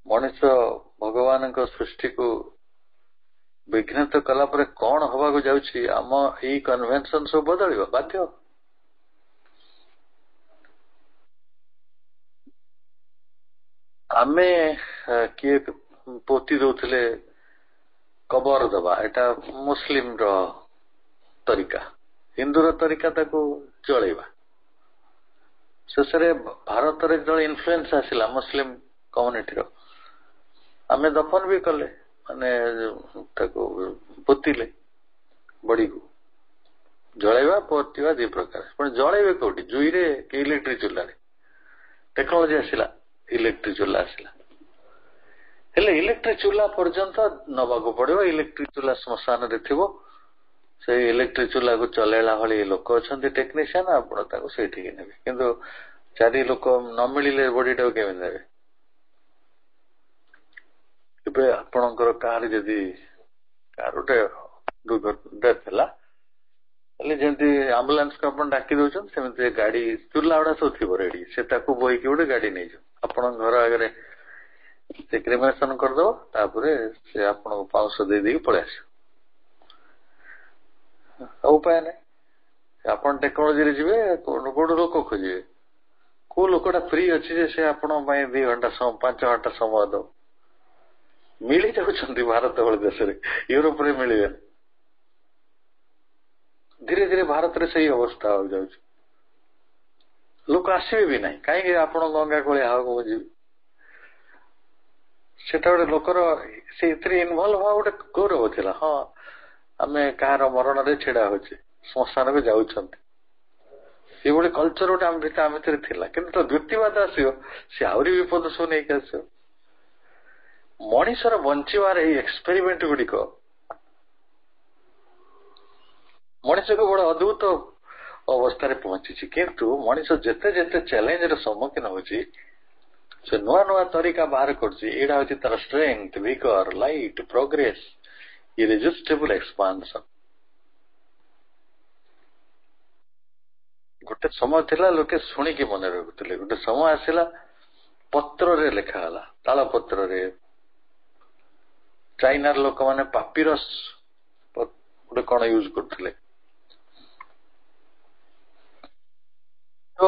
ମଣିଷ ଭଗବାନଙ୍କ ସୃଷ୍ଟିକୁ ବିଘ୍ନିତ କଲା ପରେ କଣ ହବାକୁ ଯାଉଛି? ଆମ ଏଇ କନଭେନସନ ସବୁ ବଦଳିବ ବାଧ୍ୟ। ଆମେ କିଏ ପୋତି ଦଉଥିଲେ କବର ଦବା, ଏଟା ମୁସଲିମର ତରିକା। ହିନ୍ଦୁର ତରିକା ତାକୁ ଜଳେଇବା। ଶେଷରେ ଭାରତରେ ଯେତେବେଳେ ଇନଫ୍ଲୁଏନ୍ସ ଆସିଲା ମୁସଲିମ କମ୍ୟୁନିଟିର, ଆମେ ଦଫନ ବି କଲେ, ମାନେ ତାକୁ ପୋତିଲେ। ବଡିକୁ ଜଳେଇବା ପୋତିବା ଦି ପ୍ରକାର। ପୁଣି ଜଳେଇବେ କୋଉଠି? ଜୁଇରେ କି ଇଲେକ୍ଟ୍ରିକ ଚୁଲାରେ? ଟେକ୍ନୋଲୋଜି ଆସିଲା, ଇଲେକ୍ଟ୍ରିକ ଚୁଲା ଆସିଲା। ହେଲେ ଇଲେକ୍ଟ୍ରିକ ଚୁଲା ପର୍ଯ୍ୟନ୍ତ ନବାକୁ ପଡିବ। ଇଲେକ୍ଟ୍ରିକ ଚୁଲା ଶ୍ମଶାନରେ ଥିବ। ସେଇ ଇଲେକ୍ଟ୍ରିକ ଚୁଲାକୁ ଚଲେଇଲା ଭଳି ଲୋକ ଅଛନ୍ତି ଟେକ୍ନିସିଆନ, ଆପଣ ତାକୁ ସେଇଠିକି ନେବେ। କିନ୍ତୁ ଚାରି ଲୋକ ନ ମିଳିଲେ ବଡିଟାକୁ କେମିତି ନେବେ? ଏବେ ଆପଣଙ୍କର କାହାର ଯଦି ଗୋଟେ ଡେଥ୍ ହେଲା, ହେଲେ ଯେମିତି ଆମ୍ବୁଲାନ୍ସକୁ ଆପଣ ଡାକି ଦଉଛନ୍ତି, ସେମିତି ଗାଡି ଚୁଲା ଗୁଡା ସବୁ ଥିବ ରେଡି। ସେ ତାକୁ ବୋହିକି ଗୋଟେ ଗାଡି ନେଇଯିବ, ଆପଣଙ୍କ ଘର ଆଗରେ ସେ କ୍ରିମେସନ କରିଦବ। ତାପରେ ସେ ଆପଣଙ୍କୁ ପାଉଁଶ ଦେଇଦେଇକି ପଳେଇ ଆସିବ। ଆଉ ଉପାୟ ନାହିଁ। ଆପଣ ଟେକ୍ନୋଲୋଜିରେ ଯିବେ, କୋଉଠୁ ଲୋକ ଖୋଜିବେ? କୋଉ ଲୋକଟା ଫ୍ରି ଅଛି ଯେ ସେ ଆପଣଙ୍କ ପାଇଁ 2 ଘଣ୍ଟା 5 ଘଣ୍ଟା ସମୟ ଦବ? ମିଳି ଯାଉଛନ୍ତି ଭାରତ ଭଳି ଦେଶରେ, ୟୁରୋପରେ ମିଳିବେନି। ଧୀରେ ଧୀରେ ଭାରତରେ ସେଇ ଅବସ୍ଥା ହବାକୁ ଯାଉଛି। ଲୋକ ଆସିବେ ବି ନାହିଁ। କାହିଁକି ଆପଣ ଗଙ୍ଗା କୋଳି ହବାକୁ ମୁଁ ଯିବି? ସେଟା ଗୋଟେ ଲୋକର ସେଇଥିରେ ଇନଭଲ୍ଭ ହବା ଗୋଟେ ଗୌରବ ଥିଲା। ହଁ, ଆମେ କାହାର ମରଣରେ ଛିଡା ହଉଛି, ଶ୍ମଶାନକୁ ଯାଉଛନ୍ତି। ଏଭଳି କଲଚର ଗୋଟେ ଆମ ଭିତରେ ଥିଲା। କିନ୍ତୁ ତ ଦ୍ୱିତୀୟବାଦ ଆସିବ, ସେ ଆହୁରି ବିପଦ ସବୁ ନେଇକି ଆସିବ। ମଣିଷର ବଞ୍ଚିବାର ଏଇ ଏକ୍ସପେରିମେଣ୍ଟ ଗୁଡିକ ମଣିଷକୁ ବଡ ଅଦ୍ଭୁତ ଅବସ୍ଥାରେ ପହଞ୍ଚିଛି। କିନ୍ତୁ ମଣିଷ ଯେତେ ଯେତେ ଚ୍ୟାଲେଞ୍ଜର ସମ୍ମୁଖୀନ ହଉଛି, ସେ ନୂଆ ନୂଆ ତରିକା ବାହାର କରୁଛି। ଏଇଟା ହଉଛି ତାର ଷ୍ଟ୍ରେଂଥ, ଭିଗର, ଲାଇଟ, ପ୍ରୋଗ୍ରେସ, ଇରେଜିଷ୍ଟେବଲ ଏକ୍ସପାନ୍ସନ। ଗୋଟେ ସମୟ ଥିଲା ଲୋକେ ଶୁଣିକି ମନେ ରଖୁଥିଲେ। ଗୋଟେ ସମୟ ଆସିଲା ପତ୍ରରେ ଲେଖା ହେଲା, ତାଳ ପତ୍ରରେ। ଚାଇନାର ଲୋକମାନେ ପାପିରସ ଗୋଟେ କଣ ୟୁଜ କରୁଥିଲେ। ତ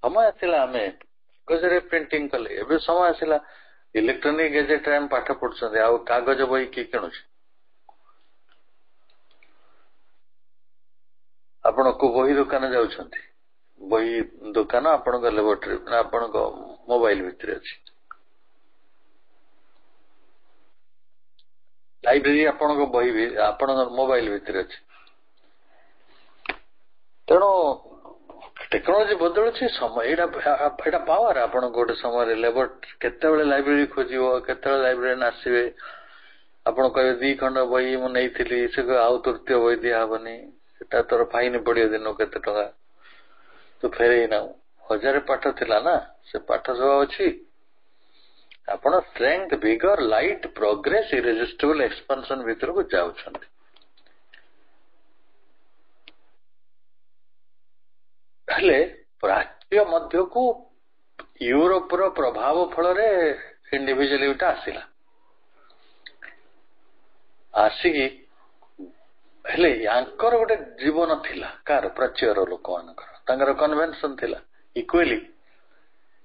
ସମୟ ଆସିଲା ଆମେ କାଗଜରେ ପ୍ରିଣ୍ଟିଂ କଲେ। ଏବେ ସମୟ ଆସିଲା ଇଲେକ୍ଟ୍ରୋନିକ ଗେଜେଟରେ ଆମେ ପାଠ ପଢୁଛନ୍ତି। ଆଉ କାଗଜ ବହି କିଏ କିଣୁଛି? ଆପଣ କୋଉ ବହି ଦୋକାନ ଯାଉଛନ୍ତି? ବହି ଦୋକାନ ଆପଣଙ୍କ ଲାବୋରେଟୋରୀ ନା ଆପଣଙ୍କ ମୋବାଇଲ ଭିତରେ ଅଛି। ଲାଇବ୍ରେରୀ ଆପଣଙ୍କ ବହି ଆପଣଙ୍କ ମୋବାଇଲ ଭିତରେ ଅଛି। ତେଣୁ ଟେକ୍ନୋଲୋଜି ବଦଳୁଛି, ସମୟ ଏଇଟା ପାୱାର। ଆପଣଙ୍କୁ ଗୋଟେ ସମୟରେ ଲେବର କେତେବେଳେ ଲାଇବ୍ରେରୀ ଖୋଜିବ, କେତେବେଳେ ଲାଇବ୍ରେରୀ ଆସିବେ, ଆପଣ କହିବେ 2 ଖଣ୍ଡ ବହି ମୁଁ ନେଇଥିଲି, ସେ ଆଉ ତୃତୀୟ ବହି ଦିଆହବନି, ସେଟା ତୋର ଫାଇନ ପଡିବ, ଦିନକୁ କେତେ ଟଙ୍କା, ତୁ ଫେରେଇ ନାଉ। 1000 ପାଠ ଥିଲା ନା, ସେ ପାଠ ସବୁ ଅଛି। ଆପଣ ଷ୍ଟ୍ରେଂଥ, ଭିଗର, ଲାଇଟ, ପ୍ରୋଗ୍ରେସ, ଇରେଜିଷ୍ଟେବଲ ଏକ୍ସପାନ୍ସନ ଭିତରକୁ ଯାଉଛନ୍ତି। ହେଲେ ପ୍ରାଚ୍ୟ ମଧ୍ୟକୁ ୟୁରୋପର ପ୍ରଭାବ ଫଳରେ ଇଣ୍ଡିଭିଜୁଆଲିଟି ଆସିଲା। ଆସିକି ହେଲେ ୟାଙ୍କର ଗୋଟେ ଜୀବନ ଥିଲା, କାହାର? ପ୍ରାଚ୍ୟର ଲୋକମାନଙ୍କର। ତାଙ୍କର କନଭେନସନ ଥିଲା equally.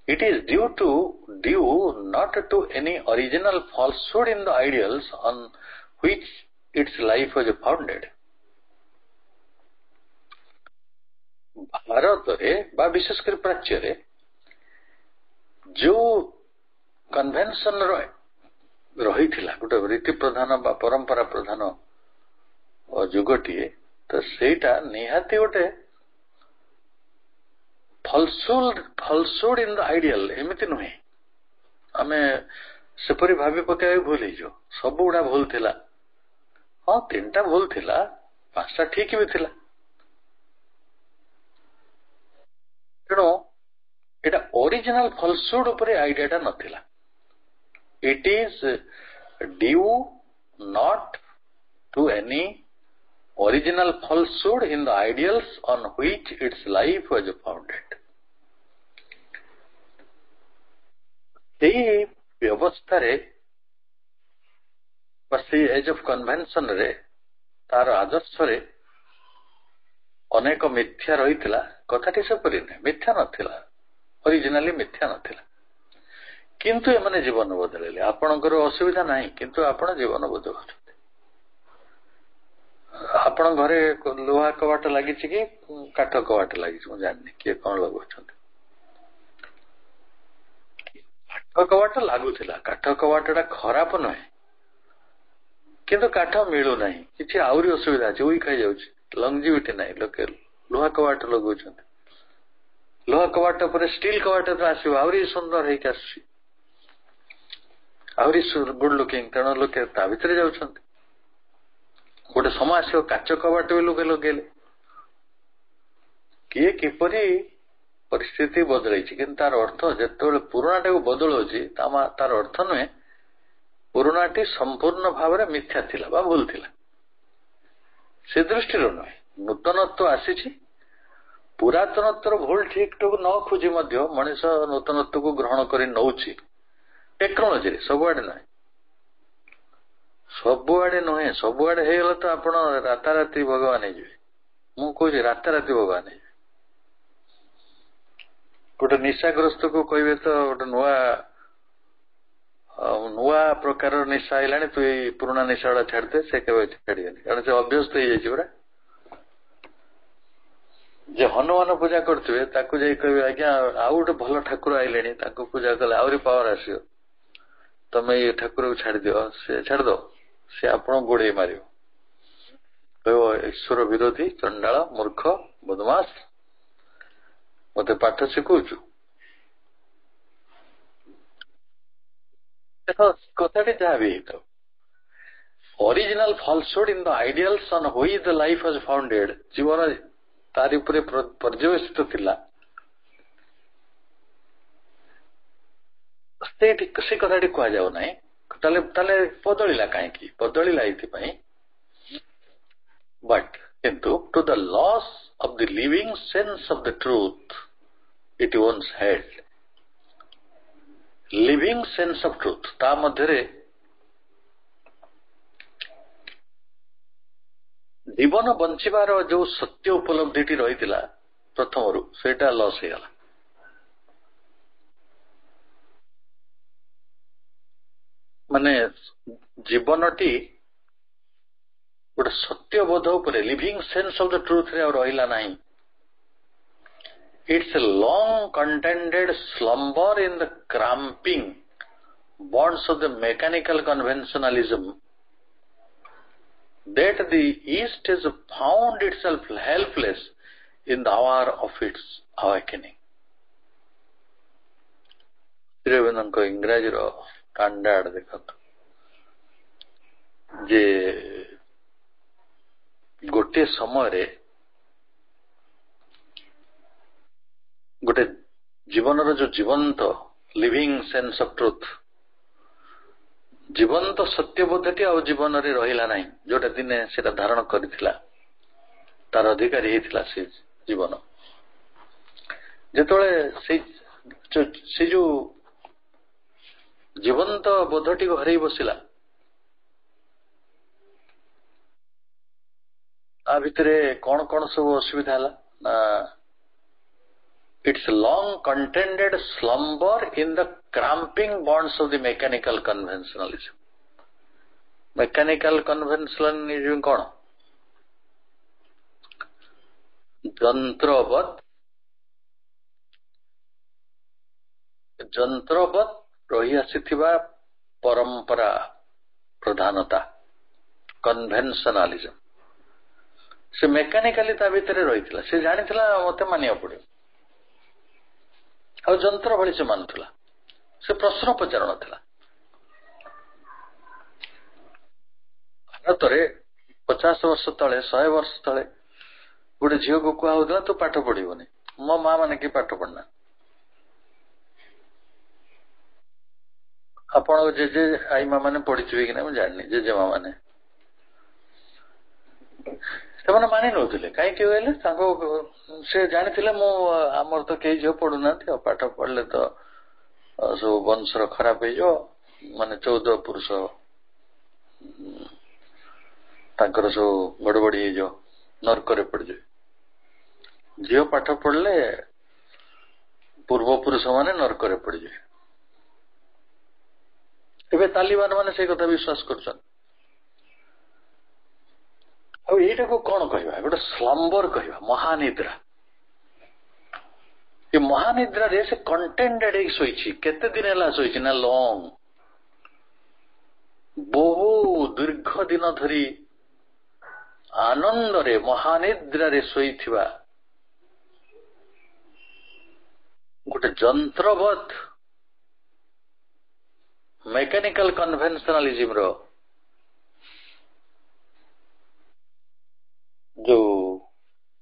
It is due not to any original falsehood in the ideals on which its life was founded. ଭାରତରେ ବା ବିଶେଷ କରି ପ୍ରାଚ୍ୟରେ ଯୋଉ କନଭେନସନ ରହିଥିଲା, ଗୋଟେ ରୀତି ପ୍ରଧାନ ବା ପରମ୍ପରା ପ୍ରଧାନ ଯୁଗଟିଏ, ତ ସେଇଟା ନିହାତି ଗୋଟେ ଫଲସୁଡ ଇନ୍ ଦ ଆଇଡିଆଲ ଏମିତି ନୁହେଁ। ଆମେ ସେପରି ଭାବି ପକେଇବା ଭୁଲ ହେଇଯିବ। ସବୁ ଗୁଡା ଭୁଲ ଥିଲା। ହଁ 3ଟା ଭୁଲ ଥିଲା, 5ଟା ଠିକ ବି ଥିଲା। ତେଣୁ ଏଇଟା ଅରିଜିନାଲ ଫଲସୁଡ ଉପରେ ଆଇଡିଆଟା ନଥିଲା। It is due not to any original falsehood in the ideals on which its life was founded. ସେଇ ବ୍ୟବସ୍ଥାରେ ବା ସେଇ ଏଜ୍ ଅଫ୍ କନଭେନସନରେ ତାର ଆଦର୍ଶରେ ଅନେକ ମିଥ୍ୟା ରହିଥିଲା। କଥାଟି ସେପରି ନୁହେଁ, ମିଥ୍ୟା ନଥିଲା, ଅରିଜିନାଲି ମିଥ୍ୟା ନଥିଲା। କିନ୍ତୁ ଏମାନେ ଜୀବନ ବଦଳେଇଲେ। ଆପଣଙ୍କର ଅସୁବିଧା ନାହିଁ, କିନ୍ତୁ ଆପଣ ଜୀବନ ବଦଳାଉଛନ୍ତି। ଆପଣଙ୍କ ଘରେ ଲୁହା କବାଟ ଲାଗିଛି କି କାଠ କବାଟ ଲାଗିଛି ମୁଁ ଜାଣିନି, କିଏ କଣ ଲଗାଉଛନ୍ତି। କାଠ କବାଟ ଲାଗୁଥିଲା, କାଠ କବାଟଟା ଖରାପ ନୁହେଁ, କିନ୍ତୁ କାଠ ମିଳୁନାହିଁ, କିଛି ଆହୁରି ଅସୁବିଧା ଅଛି, ଉଇକ୍ ହେଇଯାଉଛି, ଲଙ୍ଗଜିଭିଟି ନାହିଁ। ଲୋକେ ଲୁହା କବାଟ ଲଗାଉଛନ୍ତି। ଲୁହା କବାଟ ପରେ ଷ୍ଟିଲ କବାଟ ଆସିବ, ଆହୁରି ସୁନ୍ଦର ହେଇକି ଆସୁଛି, ଆହୁରି ଗୁଡ ଲୁକିଂ। ତେଣୁ ଲୋକେ ତା ଭିତରେ ଯାଉଛନ୍ତି। ଗୋଟେ ସମୟ ଆସିବ କାଚ କବାଟ ବି ଲୋକେ ଲଗେଇଲେ। କିଏ କିପରି ପରିସ୍ଥିତି ବଦଳେଇଛି, କିନ୍ତୁ ତାର ଅର୍ଥ ଯେତେବେଳେ ପୁରୁଣାଟାକୁ ବଦଳଉଛି ତାର ଅର୍ଥ ନୁହେଁ ପୁରୁଣାଟି ସମ୍ପୂର୍ଣ୍ଣ ଭାବରେ ମିଥ୍ୟା ଥିଲା ବା ଭୁଲ ଥିଲା। ସେ ଦୃଷ୍ଟିରୁ ନୁହେଁ, ନୂତନତ୍ୱ ଆସିଛି। ପୁରାତନତ୍ୱର ଭୁଲ ଠିକଟାକୁ ନ ଖୋଜି ମଧ୍ୟ ମଣିଷ ନୂତନତ୍ୱକୁ ଗ୍ରହଣ କରି ନଉଛି ଟେକ୍ନୋଲୋଜିରେ। ସବୁଆଡେ ନୁହେଁ, ସବୁଆଡେ ନୁହେଁ, ସବୁଆଡେ ହେଇଗଲେ ତ ଆପଣ ରାତାରାତି ଭଗବାନ ହେଇଯିବେ। ମୁଁ କହୁଛି ରାତାରାତି ଭଗବାନ ହେଇଯିବେ। ଗୋଟେ ନିଶାଗ୍ରସ୍ତକୁ କହିବେ ତ ଗୋଟେ ନୂଆ ପ୍ରକାରର ନିଶା ହେଇଲାଣି, ତୁ ଏଇ ପୁରୁଣା ନିଶା ଗୁଡା ଛାଡିଦେ, ସେ କେବେ ଛାଡିବେନି, କାରଣ ସେ ଅଭ୍ୟସ୍ତ ହେଇଯାଇଛି ପରା। ଯେ ହନୁମାନ ପୂଜା କରୁଥିବେ ତାକୁ ଯାଇ କହିବେ ଆଜ୍ଞା ଆଉ ଗୋଟେ ଭଲ ଠାକୁର ଆଇଲେଣି, ତାଙ୍କୁ ପୂଜା କଲେ ଆହୁରି ପାୱାର ଆସିବ, ତମେ ଏଇ ଠାକୁରକୁ ଛାଡିଦିଅ। ସେ ଛାଡିଦବ, ସେ ଆପଣଙ୍କୁ ଗୋଡେଇ ମାରିବ, କହିବ ଈଶ୍ୱର ବିରୋଧୀ, ଚଣ୍ଡାଳ, ମୂର୍ଖ, ବଦମାସ, ମତେ ପାଠ ଶିଖଉଛୁ। ଦେଖ କଥାଟି ଯାହା ବି ହେଇଥାଉ, original falsehood in the ideals on which the life was founded, ଜୀବନ ତାରି ଉପରେ ପର୍ଯ୍ୟବେସିତ ଥିଲା। ସେ କଥାଟି କୁହାଯାଉ ନାହିଁ। ତାହେଲେ ବଦଳିଲା କାହିଁକି? ବଦଳିଲା ଏଇଥିପାଇଁ, ବଟ୍ କିନ୍ତୁ to the loss of the living sense of the truth it once had. Living sense of truth, ତା ମଧ୍ୟରେ ଜୀବନ ବଞ୍ଚିବାର ଯୋଉ ସତ୍ୟ ଉପଲବ୍ଧିଟି ରହିଥିଲା ପ୍ରଥମରୁ, ସେଇଟା ଲସ୍ ହେଇଗଲା। ମାନେ ଜୀବନଟି ଗୋଟେ ସତ୍ୟବୋଧ ଉପରେ, ଲିଭିଂ ସେନ୍ସ ଅଫ୍ ଦ ଟ୍ରୁଥରେ ଆଉ ରହିଲା ନାହିଁ। It's a long contended slumber in the cramping bonds of the mechanical conventionalism that the East has found itself helpless in the hour of its awakening. ଶ୍ରୀଅରବିନ୍ଦଙ୍କ ଇଂରାଜୀର ଷ୍ଟାଣ୍ଡାର୍ଡ ଦେଖନ୍ତୁ, ଯେ ଗୋଟିଏ ସମୟରେ ଗୋଟେ ଜୀବନର ଯୋଉ ଜୀବନ୍ତ ଲିଭିଂ ସେନ୍ସ ଅଫ୍ ଟ୍ରୁଥ, ଜୀବନ୍ତ ସତ୍ୟବୋଧଟି ଆଉ ଜୀବନରେ ରହିଲା ନାହିଁ, ଯୋଉଟା ଦିନେ ସେଟା ଧାରଣ କରିଥିଲା, ତାର ଅଧିକାରୀ ହେଇଥିଲା ସେ ଜୀବନ। ଯେତେବେଳେ ସେ ଯୋଉ ଜୀବନ୍ତ ବୋଧଟିକୁ ହରେଇ ବସିଲା, ତା ଭିତରେ କଣ କଣ ସବୁ ଅସୁବିଧା ହେଲା ନା, it's a long contended slumber in the cramping bonds of the mechanical conventionalism. Mechanical conventionalism କଣ? ଯନ୍ତ୍ରବତ୍ ରହି ଆସିଥିବା ପରମ୍ପରା ପ୍ରଧାନତା, କନଭେନସନାଲିଜମ। ସେ ମେକାନିକାଲି ତା ଭିତରେ ରହିଥିଲା, ସେ ଜାଣିଥିଲା ମତେ ମାନିବାକୁ ପଡିବ, ଆଉ ଯନ୍ତ୍ର ଭଳି ସେ ମାନୁଥିଲା। ସେ ପ୍ରଶ୍ନ ପଚାରୁ ନଥିଲା। ଭାରତରେ 50 ବର୍ଷ ତଳେ 100 ବର୍ଷ ତଳେ ଗୋଟେ ଝିଅକୁ କୁହା ହଉଥିଲା ତୁ ପାଠ ପଢିବୁନି। ମୋ ମା ମାନେ କି ପାଠ ପଢିନା। ଆପଣଙ୍କ ଜେଜେ ଆଈମା ମାନେ ପଢିଥିବେ କି ନା ମୁଁ ଜାଣିନି, ଜେଜେମା ମାନେ ସେମାନେ ମାନି ନଉଥିଲେ। କାହିଁକି କହିଲେ ତାଙ୍କ ସେ ଜାଣିଥିଲେ ମୁଁ ଆମର ତ କେହି ଝିଅ ପଢୁନାହାନ୍ତି, ଆଉ ପାଠ ପଢିଲେ ତ ସବୁ ବଂଶର ଖରାପ ହେଇଯିବ, ମାନେ 14 ପୁରୁଷ ତାଙ୍କର ସବୁ ଗଡବଡି ହେଇଯିବ, ନର୍କରେ ପଡିଯିବେ। ଝିଅ ପାଠ ପଢିଲେ ପୂର୍ବପୁରୁଷ ମାନେ ନର୍କରେ ପଡିଯିବେ। ଏବେ ତାଲିବାନ ମାନେ ସେଇ କଥା ବିଶ୍ୱାସ କରୁଛନ୍ତି। ଆଉ ଏଇଟାକୁ କଣ କହିବା? ଗୋଟେ ସ୍ଲମ୍ବର କହିବା, ମହାନିଦ୍ରା। ଏ ମହାନିଦ୍ରାରେ ସେ କଣ୍ଟେଣ୍ଟେଡ ହେଇକି ଶୋଇଛି। କେତେ ଦିନ ହେଲା ଶୋଇଛି ନା ଲଙ୍ଗ, ବହୁ ଦୀର୍ଘ ଦିନ ଧରି ଆନନ୍ଦରେ ମହାନିଦ୍ରାରେ ଶୋଇଥିବା ଗୋଟେ ଯନ୍ତ୍ରବତ୍ ମେକାନିକାଲ କନଭେନ୍ସନାଲିଜିମର ଯୋଉ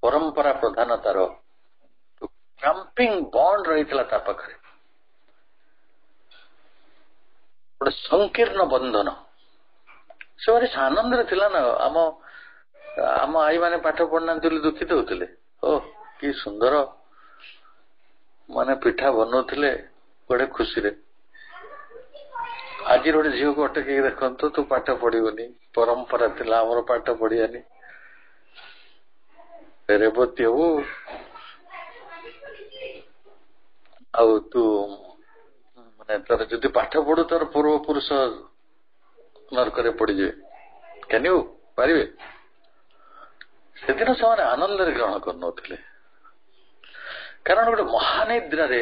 ପରମ୍ପରା ପ୍ରଧାନତାର କ୍ରାମ୍ପିଂ ବଣ୍ଡ ରହିଥିଲା ତା ପାଖରେ, ଗୋଟେ ସଂକୀର୍ଣ୍ଣ ବନ୍ଧନ। ସେ ଭାରି ଆନନ୍ଦରେ ଥିଲା ନା। ଆମ ଆଈ ମାନେ ପାଠ ପଢୁନାହାନ୍ତି ବୋଲି ଦୁଃଖିତ ହଉଥିଲେ। ଓ କି ସୁନ୍ଦର ମାନେ ପିଠା ବନଉଥିଲେ, ଗୋଟେ ଖୁସିରେ। ଆଜିର ଗୋଟେ ଝିଅକୁ ଅଟକେଇକି ଦେଖନ୍ତୁ, ତୁ ପାଠ ପଢିବୁନି, ପରମ୍ପରା ଥିଲା ଆମର ପାଠ ପଢିବାନି, ରେବତୀ ହବୁ, ଆଉ ତୁ ମାନେ ତୋର ଯଦି ପାଠ ପଢୁ ତୋର ପୂର୍ବପୁରୁଷ ନର୍କରେ ପଡିଯିବେ। କେନି ପାରିବେ? ସେଦିନ ସେମାନେ ଆନନ୍ଦରେ ଗ୍ରହଣ କରୁନଥିଲେ, କାରଣ ଗୋଟେ ମହାନିଦ୍ରାରେ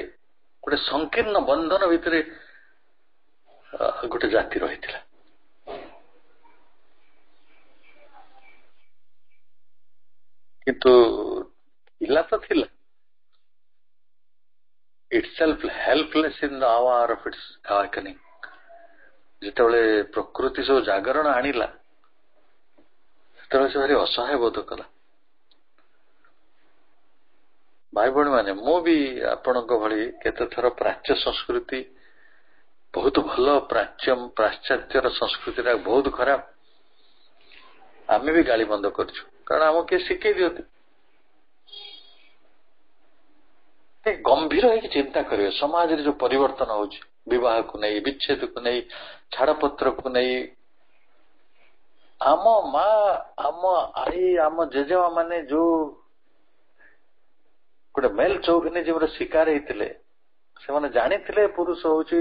ଗୋଟେ ସଂକୀର୍ଣ୍ଣ ବନ୍ଧନ ଭିତରେ ଗୋଟେ ଜାତି ରହିଥିଲା। କିନ୍ତୁ ପିଲା ତ ଥିଲା, itself helpless in the hour of its awakening। ଯେତେବେଳେ ପ୍ରକୃତି ସବୁ ଜାଗରଣ ଆଣିଲା, ସେତେବେଳେ ସେ ଭାରି ଅସହାୟ ବୋଧ କଲା। ଭାଇ ଭଉଣୀ ମାନେ, ମୁଁ ବି ଆପଣଙ୍କ ଭଳି କେତେଥର ପ୍ରାଚ୍ୟ ସଂସ୍କୃତି ବହୁତ ଭଲ, ପାଶ୍ଚାତ୍ୟର ସଂସ୍କୃତିଟା ବହୁତ ଖରାପ, ଆମେ ବି ଗାଳି ବନ୍ଦ କରିଛୁ, କାରଣ ଆମକୁ କିଏ ଶିଖେଇ ଦିଅନ୍ତି। ଗମ୍ଭୀର ହେଇକି ଚିନ୍ତା କରିବେ, ସମାଜରେ ଯୋଉ ପରିବର୍ତ୍ତନ ହଉଛି, ବିବାହକୁ ନେଇ, ବିଚ୍ଛେଦକୁ ନେଇ, ଛାଡପତ୍ରକୁ ନେଇ, ଆମ ମା, ଆମ ଆଈ, ଆମ ଜେଜେମା ମାନେ ଯୋଉ ଗୋଟେ ମେଲ ଚୌଭିନିଜିମର ଶିକାର ହେଇଥିଲେ, ସେମାନେ ଜାଣିଥିଲେ ପୁରୁଷ ହଉଛି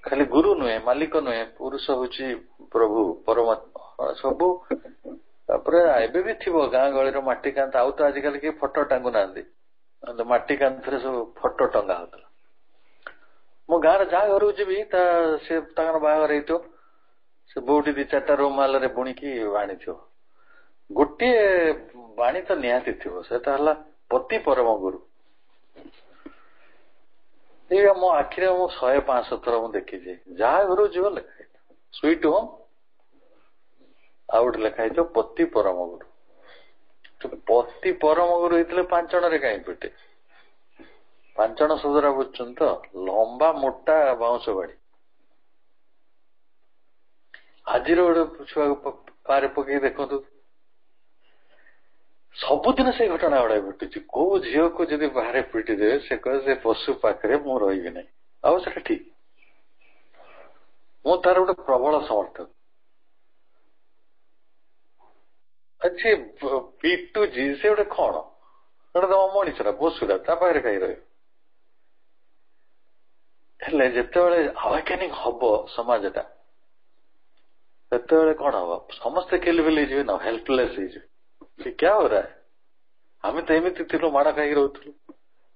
ଖାଲି ଗୁରୁ ନୁହେଁ, ମାଲିକ ନୁହେଁ, ପୁରୁଷ ହଉଛି ପ୍ରଭୁ, ପରମାତ୍ମା ସବୁ। ତାପରେ ଏବେ ବି ଥିବ ଗାଁ ଗହଳିର ମାଟି କାନ୍ଥ, ଆଉ ତ ଆଜିକାଲି କେହି ଫଟୋ ଟାଙ୍ଗୁ ନାହାନ୍ତି, ମାଟି କାନ୍ଥରେ ସବୁ ଫଟୋ ଟଙ୍ଗା ହଉଥିଲା। ମୁଁ ଗାଁରେ ଯାହା ଘରକୁ ଯିବି, ସେ ତାଙ୍କର ବାହାଘର ହେଇଥିବ, ସେ ବୋଉଟି 2-4ଟା ରୁମାଲରେ ବୁଣିକି ଆଣିଥିବ। ଗୋଟିଏ ବାଣୀ ତ ନିହାତି ଥିବ, ସେଟା ହେଲା ପତି ପରମ ଗୁରୁ। ଏଇ ମୋ ଆଖିରେ ମୁଁ 100-500 ଥର ମୁଁ ଦେଖିଛି, ଯାହା ଘରକୁ ଯିବ ଲେଖା ହେଇଥିବ ସୁଇଟ୍ ହୋମ୍, ଆଉ ଗୋଟେ ଲେଖା ହେଇଥିବ ପତି ପରମ ଗୁରୁ। ପତି ପରମ ଗୁରୁ ହେଇଥିଲେ 5 ଜଣରେ କାହିଁ ପିଟେ? 5 ଜଣ ସଦରା ବୁଝୁଛନ୍ତି ତ, ଲମ୍ବା ମୋଟା ବାଉଁଶ ବାଡି। ଆଜିର ଗୋଟେ ଛୁଆକୁ ପାରେ ପକେଇ ଦେଖନ୍ତୁ, ସବୁଦିନ ସେଇ ଘଟଣା ଗୁଡା ଘଟୁଛି। କୋଉ ଝିଅକୁ ଯଦି ବାହାରେ ପିଟି ଦେବେ, ସେ କହେ ସେ ପଶୁ ପାଖରେ ମୁଁ ରହିବି ନାହିଁ। ଆଉ ସେଟା ଠିକ, ମୁଁ ତାର ଗୋଟେ ପ୍ରବଳ ସମର୍ଥକ। ଅଛି ପିଟୁଛି, ସେ ଗୋଟେ କଣ, ଗୋଟେ ତମ ମଣିଷଟା, ପଶୁଟା, ତା ପାଖରେ କାହିଁ ରହିବ? ହେଲେ ଯେତେବେଳେ ଆୱାକେନିଂ ହବ ସମାଜଟା, ସେତେବେଳେ କଣ ହବ? ସମସ୍ତେ କିଲବିଲ ହେଇଯିବେ ନା, ହେଲ୍ପଲେସ୍ ହେଇଯିବେ। ସେ କ୍ୟା ହୋ ରହା ହେ, ଆମେ ତ ଏମିତି ଥିଲୁ, ମାଡ ଖାଇକି ରହୁଥିଲୁ,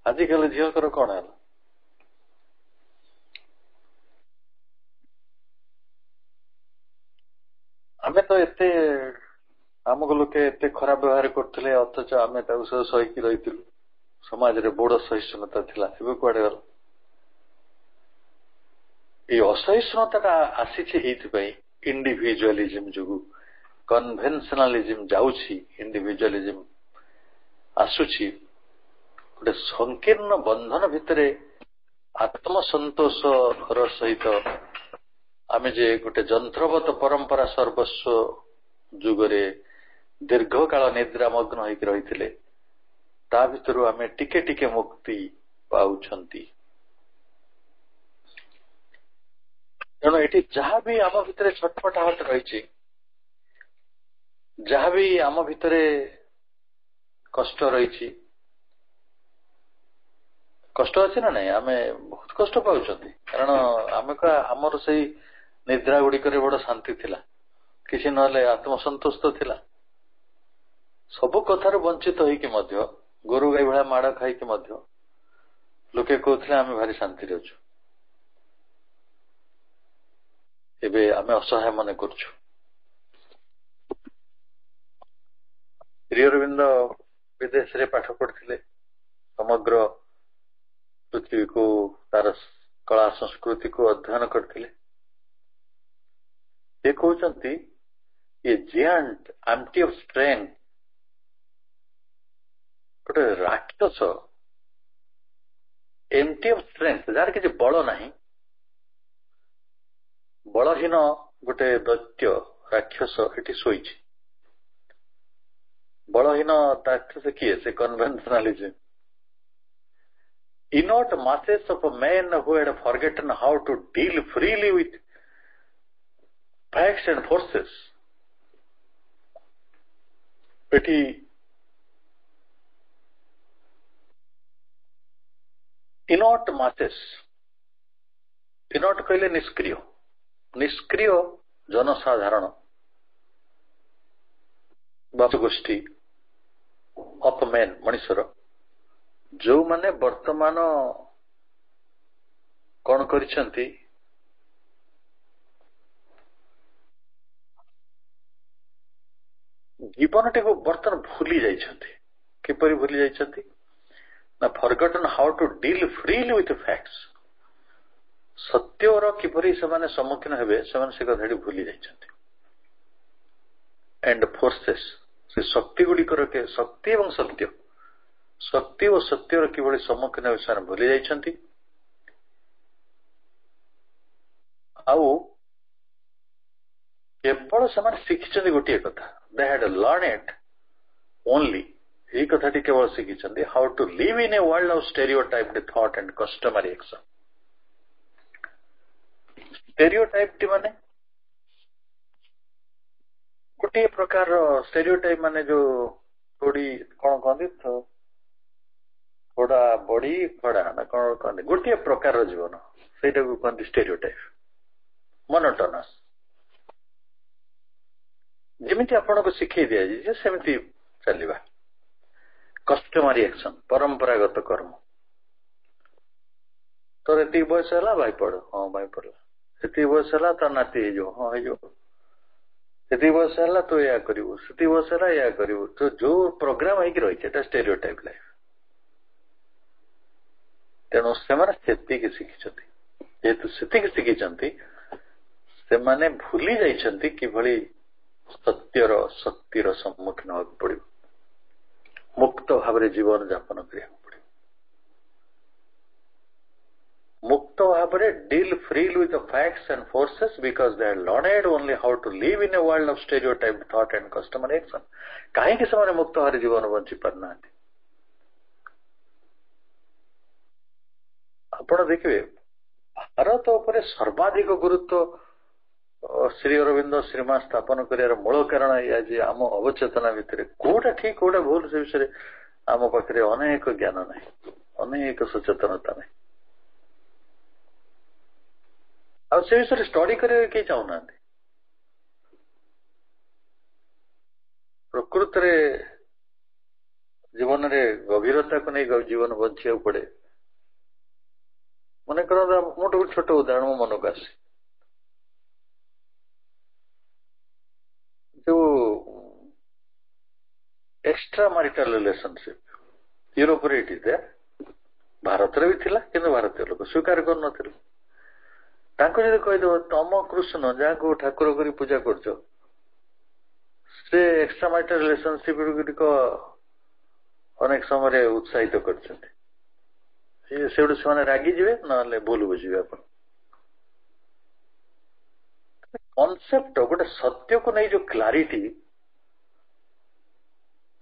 ଆଜିକାଲି ଝିଅଙ୍କର କଣ ହେଲା? ଆମେ ତ ଏତେ, ଆମକୁ ଲୋକେ ଏତେ ଖରାପ ବ୍ୟବହାର କରୁଥିଲେ, ଅଥଚ ଆମେ ତାକୁ ସବୁ ସହିକି ରହିଥିଲୁ। ସମାଜରେ ବଡ ସହିଷ୍ଣୁତା ଥିଲା, ଏବେ କୁଆଡେ ଗଲା? ଏଇ ଅସହିଷ୍ଣୁତାଟା ଆସିଛି ଏଇଥିପାଇଁ ଇଣ୍ଡିଭିଜୁଆଲିଜିମ ଯୋଗୁ। କନଭେନସନାଲିଜିମ ଯାଉଛି, ଇଣ୍ଡିଭିଜୁଆଲିଜିମ ଆସୁଛି। ଗୋଟେ ସଂକୀର୍ଣ୍ଣ ବନ୍ଧନ ଭିତରେ ଆତ୍ମସନ୍ତୋଷର ସହିତ ଆମେ ଯେ ଗୋଟେ ଯନ୍ତ୍ରବତ ପରମ୍ପରା ସର୍ବସ୍ୱ ଯୁଗରେ ଦୀର୍ଘକାଳ ନିଦ୍ରାମଗ୍ନ ହେଇକି ରହିଥିଲେ, ତା ଭିତରୁ ଆମେ ଟିକେ ଟିକେ ମୁକ୍ତି ପାଉଛନ୍ତି। ତେଣୁ ଏଠି ଯାହା ବି ଆମ ଭିତରେ ଛଟପଟାହଟ ରହିଛି, ଯାହା ବି ଆମ ଭିତରେ କଷ୍ଟ ରହିଛି, କଷ୍ଟ ଅଛି ନା ନାଇଁ? ଆମେ ବହୁତ କଷ୍ଟ ପାଉଛନ୍ତି, କାରଣ ଆମେ ଆମର ସେଇ ନିଦ୍ରା ଗୁଡିକରେ ବଡ ଶାନ୍ତି ଥିଲା, କିଛି ନହେଲେ ଆତ୍ମସନ୍ତୋଷ ତ ଥିଲା। ସବୁ କଥାରୁ ବଞ୍ଚିତ ହେଇକି ମଧ୍ୟ, ଗୋରୁ ଗାଈ ଭଳିଆ ମାଡ ଖାଇକି ମଧ୍ୟ ଲୋକେ କହୁଥିଲେ ଆମେ ଭାରି ଶାନ୍ତିରେ ଅଛୁ। ଏବେ ଆମେ ଅସହାୟ ମନେ କରୁଛୁ। ଶ୍ରୀ ଅରବିନ୍ଦ ବିଦେଶରେ ପାଠ ପଢିଥିଲେ, ସମଗ୍ର ପୃଥିବୀକୁ, ତାର କଳା ସଂସ୍କୃତିକୁ ଅଧ୍ୟୟନ କରିଥିଲେ। ସେ କହୁଛନ୍ତି ଏ ଜିଆଣ୍ଟ ଆମ୍ପ୍ଟି ଅଫ ଷ୍ଟ୍ରେଙ୍ଥ, ଗୋଟେ ରାକ୍ଷସ, ଏମ୍ପ୍ଟି ଅଫ ଷ୍ଟ୍ରେଙ୍ଥ, ଯାହାର କିଛି ବଳ ନାହିଁ, ବଳହୀନ ଗୋଟେ ଦୈତ୍ୟ ରାକ୍ଷସ ଏଠି ଶୋଇଛି। ବଳହୀନ ରାକ୍ଷସ କିଏ? ସେ କନଭେନସନାଲିଜିମ। Inert masses of men who had forgotten how to deal freely with facts and forces. ଏଠି inert masses, inert କହିଲେ ନିଷ୍କ୍ରିୟ, ନିଷ୍କ୍ରିୟ ଜନସାଧାରଣ ବା ଗୋଷ୍ଠୀ ଅଫ ମେନ୍, ମଣିଷର, ଯୋଉମାନେ ବର୍ତ୍ତମାନ କଣ କରିଛନ୍ତି, ଜୀବନଟିକୁ ବର୍ତ୍ତମାନ ଭୁଲି ଯାଇଛନ୍ତି। କିପରି ଭୁଲି ଯାଇଛନ୍ତି ନା, forgotten how to deal freely with facts, ସତ୍ୟର କିପରି ସେମାନେ ସମ୍ମୁଖୀନ ହେବେ, ସେମାନେ ସେ କଥାଟି ଭୁଲି ଯାଇଛନ୍ତି। ଏଣ୍ଡ ଫୋର୍ସେସ୍, ସେ ଶକ୍ତି ଗୁଡିକର, ଶକ୍ତି ଏବଂ ସତ୍ୟ, ଶକ୍ତି ଓ ସତ୍ୟର କିଭଳି ସମ୍ମୁଖୀନ ହେବେ ସେମାନେ ଭୁଲି ଯାଇଛନ୍ତି। ଆଉ କେବଳ ସେମାନେ ଶିଖିଛନ୍ତି ଗୋଟିଏ କଥା, ଦେ ହ୍ୟାଡ୍ ଲର୍ଣ୍ଣଡ୍ ଓନ୍ଲି, ଏଇ କଥାଟି କେବଳ ଶିଖିଛନ୍ତି, how to live in a world of stereotyped thought and customary action. ଷ୍ଟେରିଓଟାଇପ୍ଟି ମାନେ ଗୋଟିଏ ପ୍ରକାରର ଷ୍ଟେରିଓଟାଇପ୍, ମାନେ ଯୋଉ ଥୋଡି କଣ କହନ୍ତି, ଥୋଡା ବଡି ଖଡା ନା କଣ କହନ୍ତି, ଗୋଟିଏ ପ୍ରକାରର ଜୀବନ, ସେଇଟାକୁ କହନ୍ତି ଷ୍ଟେରିଓଟାଇପ୍। ମନୋଟୋନସ୍, ଯେମିତି ଆପଣଙ୍କୁ ଶିଖେଇ ଦିଆଯାଇଛି ଯେ ସେମିତି ଚାଲିବା। କଷ୍ଟମାରୀ ଆକ୍ସନ, ପରମ୍ପରାଗତ କର୍ମ। ତୋର ଏତିକି ବୟସ ହେଲା, ଭାଇ ପଢ, ହଁ ଭାଇ ପଢିଲା। ସେତିକି ବୟସ ହେଲା, ତାର ନାତି ହେଇଯିବ, ହଁ ହେଇଯିବ। ସେତିକି ବୟସ ହେଲା ତୁ ଏୟା କରିବୁ, ସେତିକି ବୟସ ହେଲା ଏୟା କରିବୁ, ତ ଯୋଉ ପ୍ରୋଗ୍ରାମ ହେଇକି ରହିଛି ଏଟା ଷ୍ଟେରିଓଟାଇପ୍ ଲାଇଫ୍। ତେଣୁ ସେମାନେ ସେତିକି ଶିଖିଛନ୍ତି। ଯେହେତୁ ସେତିକି ଶିଖିଛନ୍ତି, ସେମାନେ ଭୁଲି ଯାଇଛନ୍ତି କିଭଳି ସତ୍ୟର, ଶକ୍ତିର ସମ୍ମୁଖୀନ ହେବାକୁ ପଡିବ, ମୁକ୍ତ ଭାବରେ ଜୀବନ ଯାପନ କରିବାକୁ ପଡିବ, ମୁକ୍ତ ଭାବରେ deal freely with the facts and forces, because they had learned only how to live in a world of stereotyped thought and customary action. କାହିଁକି ସେମାନେ ମୁକ୍ତ ଭାବରେ ଜୀବନ ବଞ୍ଚି ପାରୁନାହାନ୍ତି? ଆପଣ ଦେଖିବେ, ଭାରତ ଉପରେ ସର୍ବାଧିକ ଗୁରୁତ୍ୱ ଶ୍ରୀ ଅରବିନ୍ଦ ଶ୍ରୀମା ସ୍ଥାପନ କରିବାର ମୂଳ କାରଣ ଏଇଆ ଯେ ଆମ ଅବଚେତନା ଭିତରେ କୋଉଟା ଠିକ କୋଉଟା ଭୁଲ ସେ ବିଷୟରେ ଆମ ପାଖରେ ଅନେକ ଜ୍ଞାନ ନାହିଁ, ଅନେକ ସଚେତନତା ନାହିଁ, ଆଉ ସେ ବିଷୟରେ ଷ୍ଟଡି କରିବାକୁ କେହି ଚାହୁଁନାହାନ୍ତି। ପ୍ରକୃତରେ ଜୀବନରେ ଗଭୀରତାକୁ ନେଇ ଜୀବନ ବଞ୍ଚିବାକୁ ପଡେ। ମନେକର ମୁଁ ଗୋଟେ ଛୋଟ ଉଦାହରଣ ମୋ ମନକୁ ଆସେ, ଯୋଉ extra marital relationship, Europe Bharat भी थिला किंतु भारतीय लोक स्वीकार कर कहीदेव तम कृष्ण जहाँ ठाकुर कर पूजा कर एक्सट्रा मैरिटल रिलेशनशिप गुड़िक अनेक समय उत्साहित कर रागिजे ना भूल बुझे आप कॉन्सेप्ट गोटे सत्य को नहीं जो क्लारिटी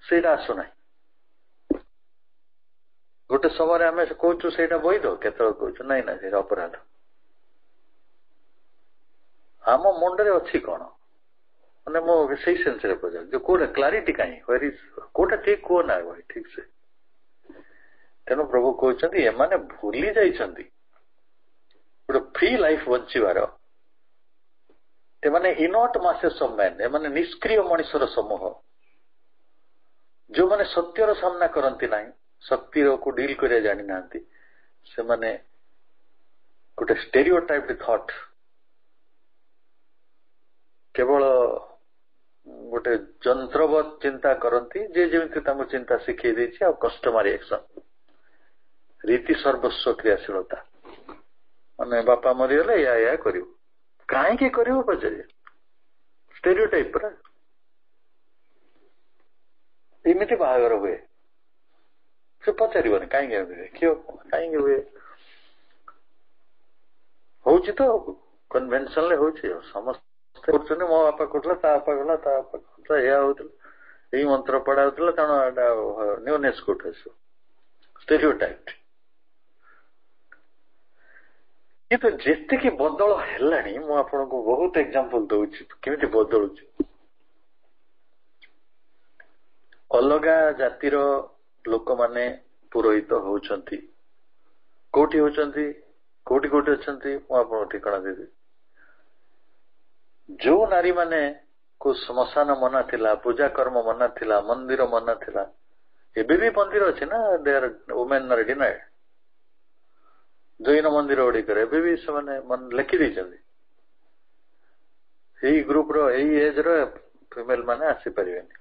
से आसुना गोटे समय आम कहूँ से बैध केत कहूँ नाई ना से अपराध आम मुंडे अच्छी कौन मैंने मो से सेन्स पचार जो कौन क्लारिटी कहीं कौटा ठीक कह ना भाई ठीक से तेणु प्रभु कहते एमाने भूली जाइछंती गोटे फ्री लाइफ बंचीबार एमाने इनॉट मासेस ऑफ मैन एमाने निष्क्रिय मनुष्यर समूह जो माने सत्यर सामना करती ना शक्ति को डील कर जानी ना से माने गोटे स्टेरियोटाइप थॉट केवल गोटे जंत्रवत चिंता करती जे जमी चिंता शिखई देछि कस्टमर एक्शन रीति सर्वस्व क्रियाशीलता माने बापा मरीगले या कर कहीं कर पचारे स्टेरियोटाइप पूरा इमिति बाहागर हुए से पचार कहीं क्यों कहीं हुए हूँ तो कन्वेन्शन हो समस्त मो बापा कहला ता बापा कहला ता बापा कहला या होता यही मंत्र पढ़ा होता तेणु न्यूनेस कोट स्टेरियोटाइप किंतु जेते कि बदल है मुझे बहुत एग्जांपल दूसरी केमी बदलू अलगा जातिर लोक माने पुरोहित होउछंती कोठी होउछंती कोठी कोठी अछंती मुझे ठिकाना देवी जो नारी माने को श्मशान मना थिला पूजा कर्म मना थिला मंदिर मना थिला एबे भी मंदिर अच्छे ना they are women are denied Jain मंदिर गुड़िकर एबे भी से मन लिखि देई ग्रुप रो एज रो फीमेल माने आसी परिवेनी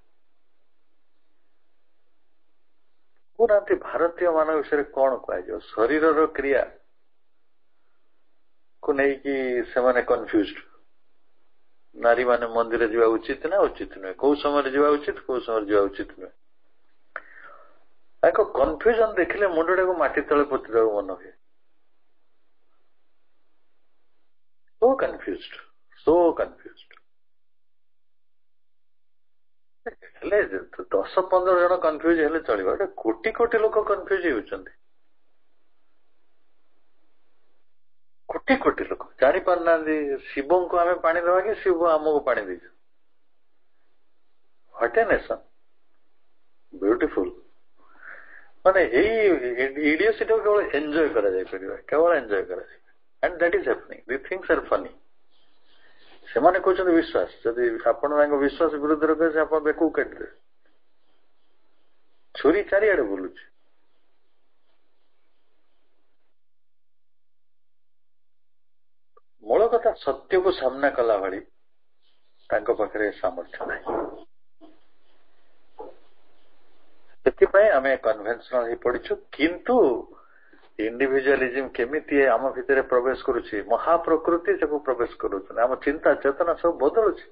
कहते भारतीय मान विषय कौन कह शरीर क्रिया को लेकिन से कन्फ्यूज नारी माने मंदिर जावा उचित ना उचित नुहे कौ समय जावा उचित कौ समय जावा उचित नुहे कन्फ्यूजन देखिले मुंडटा को माटी तले पोती देवा मन हुए सो कन्फ्यूज्ड 10-15 जन कन्फ्यूज हेले चलिबा कोटी कोटी लोक कन्फ्यूज होउछंती कोटी कोटी लोक जानी पारना शिव को आम पानी दवा कि शिव आमको पानी दे व्हाट ए नेशन ब्यूटीफुल माने इडियोसिटी को केवल एंजॉय करा जाय परिबा केवल एंजॉय करा जाय and that is happening the things are funny से माने कहते विश्वास जदि आपण विश्वास विरुद्ध रखे आप बेकू काटिदे छुरी चारिआडे बुलुच मूल कथा सत्य को सामना कला भाई पाखे सामर्थ्य नहीं से आम कन्वेन्शनल हो पड़ू किंतु इंडिविजुअलिज्म केमिति आम भितर प्रवेश करुछि महाप्रकृति से प्रवेश करुछन आम चिंता चेतना सब बदलुछि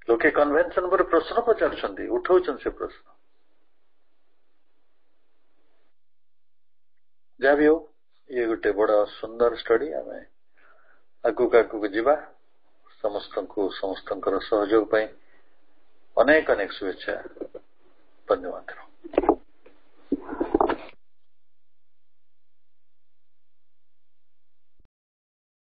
लोके कन्वेन्शन पर प्रश्न पचारुछंती उठाउछन से प्रश्न जहाँ भी हो ये गोटे बड़ा सुंदर स्टडी आम आगू जीवा समस्त सहयोग अनेक अनेक शुभेच्छा धन्यवाद।